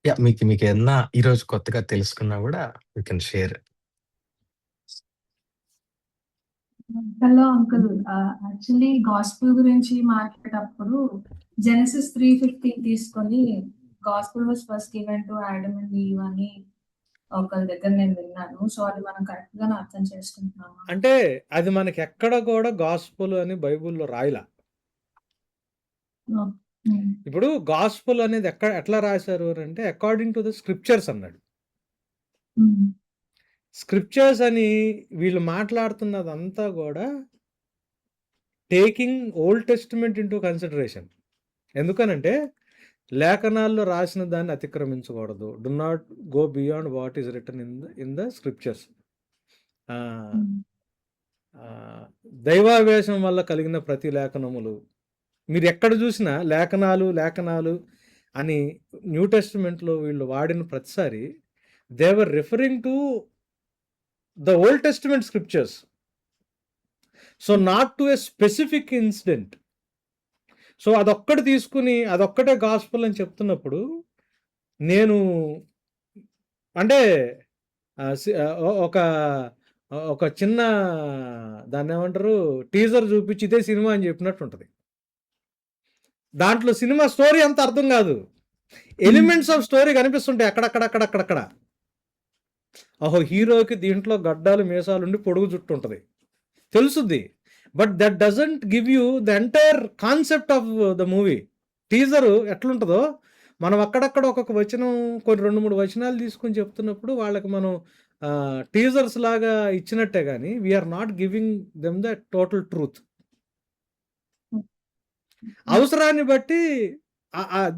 యా, మీకు ఏదన్నా ఈరోజు కొత్తగా తెలుసుకున్నా కూడా you can share. Hello uncle, actually gospel గురించి మాట్లాడేటప్పుడు జెనసిస్ 3:15 తీసుకొని gospel was first given to Adam and Eve అని ఒకరి దగ్గర నేను విన్నాను. సో అది మనం కరెక్ట్ గానే అర్థం చేసుకుంటున్నాము. అంటే అది మనకి ఎక్కడ కూడా గాస్పుల్ అని బైబుల్లో రాయలా. ఇప్పుడు గాస్పుల్ అనేది ఎట్లా రాశారు అంటే అకార్డింగ్ టు ద స్క్రిప్చర్స్ అన్నాడు. స్క్రిప్చర్స్ అని వీళ్ళు మాట్లాడుతున్నదంతా కూడా taking old testament into consideration. ఎందుకనంటే లేఖనాల్లో రాసిన దాన్ని అతిక్రమించకూడదు. Do not go beyond what is written in the scriptures. దైవావేశం వల్ల కలిగిన ప్రతి లేఖనములు మీరు ఎక్కడ చూసినా లేఖనాలు అని న్యూ టెస్టిమెంట్లో వీళ్ళు వాడిన ప్రతిసారి they were referring to the old testament scriptures. So not to a specific incident. So అదొక్కటి తీసుకుని అదొక్కటే గాస్పుల్ అని చెప్తున్నప్పుడు నేను అంటే ఒక చిన్న దాన్ని ఏమంటారు టీజర్ చూపించి ఇదే సినిమా అని చెప్పినట్టు ఉంటుంది. దాంట్లో సినిమా స్టోరీ అంత అర్థం కాదు, ఎలిమెంట్స్ ఆఫ్ స్టోరీ కనిపిస్తుంటాయి అక్కడక్కడ. ఓహో, హీరోకి దీంట్లో గడ్డాలు మీసాలు ఉండి పొడుగు జుట్టు ఉంటుంది తెలుసుద్ది, but that doesn't give you the entire concept of the movie. Teaser ఎట్లుంటుందో మనం అక్కడక్కడ ఒక్కొక్క వచనం, కొన్ని 2-3 వచనాలు తీసుకొని చెప్తున్నప్పుడు వాళ్ళకి మనం టీజర్స్ లాగా ఇచ్చినట్టే కానీ we are not giving them the total truth. అవసరాన్ని బట్టి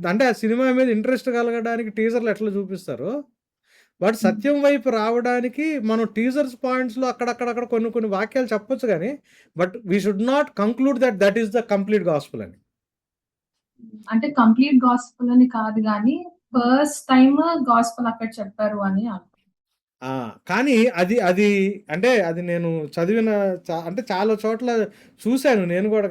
అంటే ఆ సినిమా మీద ఇంట్రెస్ట్ కలగడానికి టీజర్లు ఎట్లా చూపిస్తారో, బట్ సత్యం వైపు రావడానికి మనం టీజర్స్ పాయింట్స్లో అక్కడక్కడ కొన్ని వాక్యాలు చెప్పొచ్చు కానీ, but we should not conclude that is the complete gospel అని. అంటే కంప్లీట్ గాస్పుల్ అని కాదు కానీ ఫస్ట్ టైం గాస్పుల్ అక్కడ చెప్పారు అని. కానీ అది అంటే అది నేను చదివిన అంటే చాలా చోట్ల చూశాను నేను కూడా,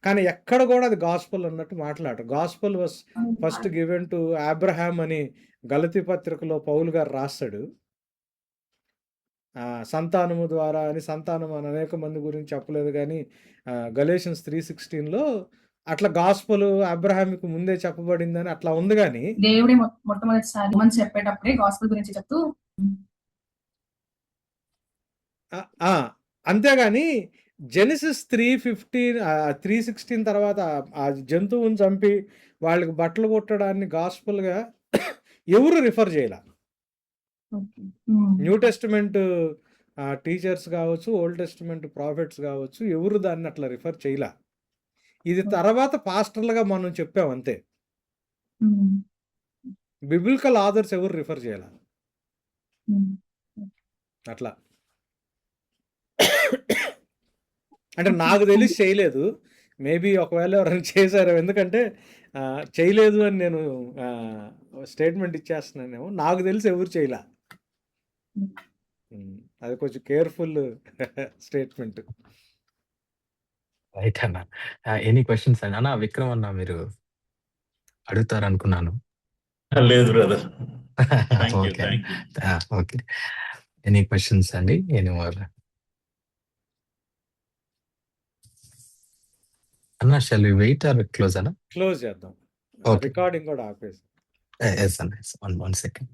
కానీ ఎక్కడ కూడా అది గాస్పుల్ అన్నట్టు మాట్లాడరు. Gospel was first given to Abraham అని గలతీ పత్రికలో పౌలు గారు రాస్తాడు. సంతానము ద్వారా అని, సంతానం అని అనేక మంది గురించి చెప్పలేదు కానీ గలేషియన్స్ 3:16లో అట్లా గాస్పుల్ అబ్రహాంకి ముందే చెప్పబడిందని అట్లా ఉంది. కానీ దేవుడే మొట్టమొదటిసారి చెప్పేటప్పుడే గాస్పుల్ గురించి చెప్తూ అంతేగాని జెనిసిస్ 3:16 తర్వాత ఆ జంతువుని చంపి వాళ్ళకి బట్టలు కుట్టడాన్ని గాస్పుల్గా ఎవరు రిఫర్ చేయాల. న్యూ టెస్టిమెంట్ టీచర్స్ కావచ్చు, ఓల్డ్ టెస్టిమెంట్ ప్రాఫిట్స్ కావచ్చు, ఎవరు దాన్ని అట్లా రిఫర్ చేయలా. ఇది తర్వాత పాస్టర్లుగా మనం చెప్పాం అంతే. బిబ్లికల్ ఆథర్స్ ఎవరు రిఫర్ చేయాల అట్లా. అంటే నాకు తెలిసి చేయలేదు. మేబీ ఒకవేళ ఎవరైనా చేశారు, ఎందుకంటే చేయలేదు అని నేను స్టేట్మెంట్ ఇచ్చేస్తున్నానేమో. నాకు తెలిసి ఎవరు చేయలే. అది కొంచెం కేర్ఫుల్ స్టేట్మెంట్. రైట్ అన్న. ఎనీ క్వశ్చన్స్ అండి? అన్న విక్రమ్ అన్న మీరు అడుగుతారు అనుకున్నాను. లేదు brother. Okay okay. Any questions అండి? ఎనీ మోర్ అన్న? Shall we wait or close అన్న? క్లోజ్ చేద్దాం. Okay. రికార్డింగ్ కూడా ఆపేసి. ఎస్ అన్న. 1 second.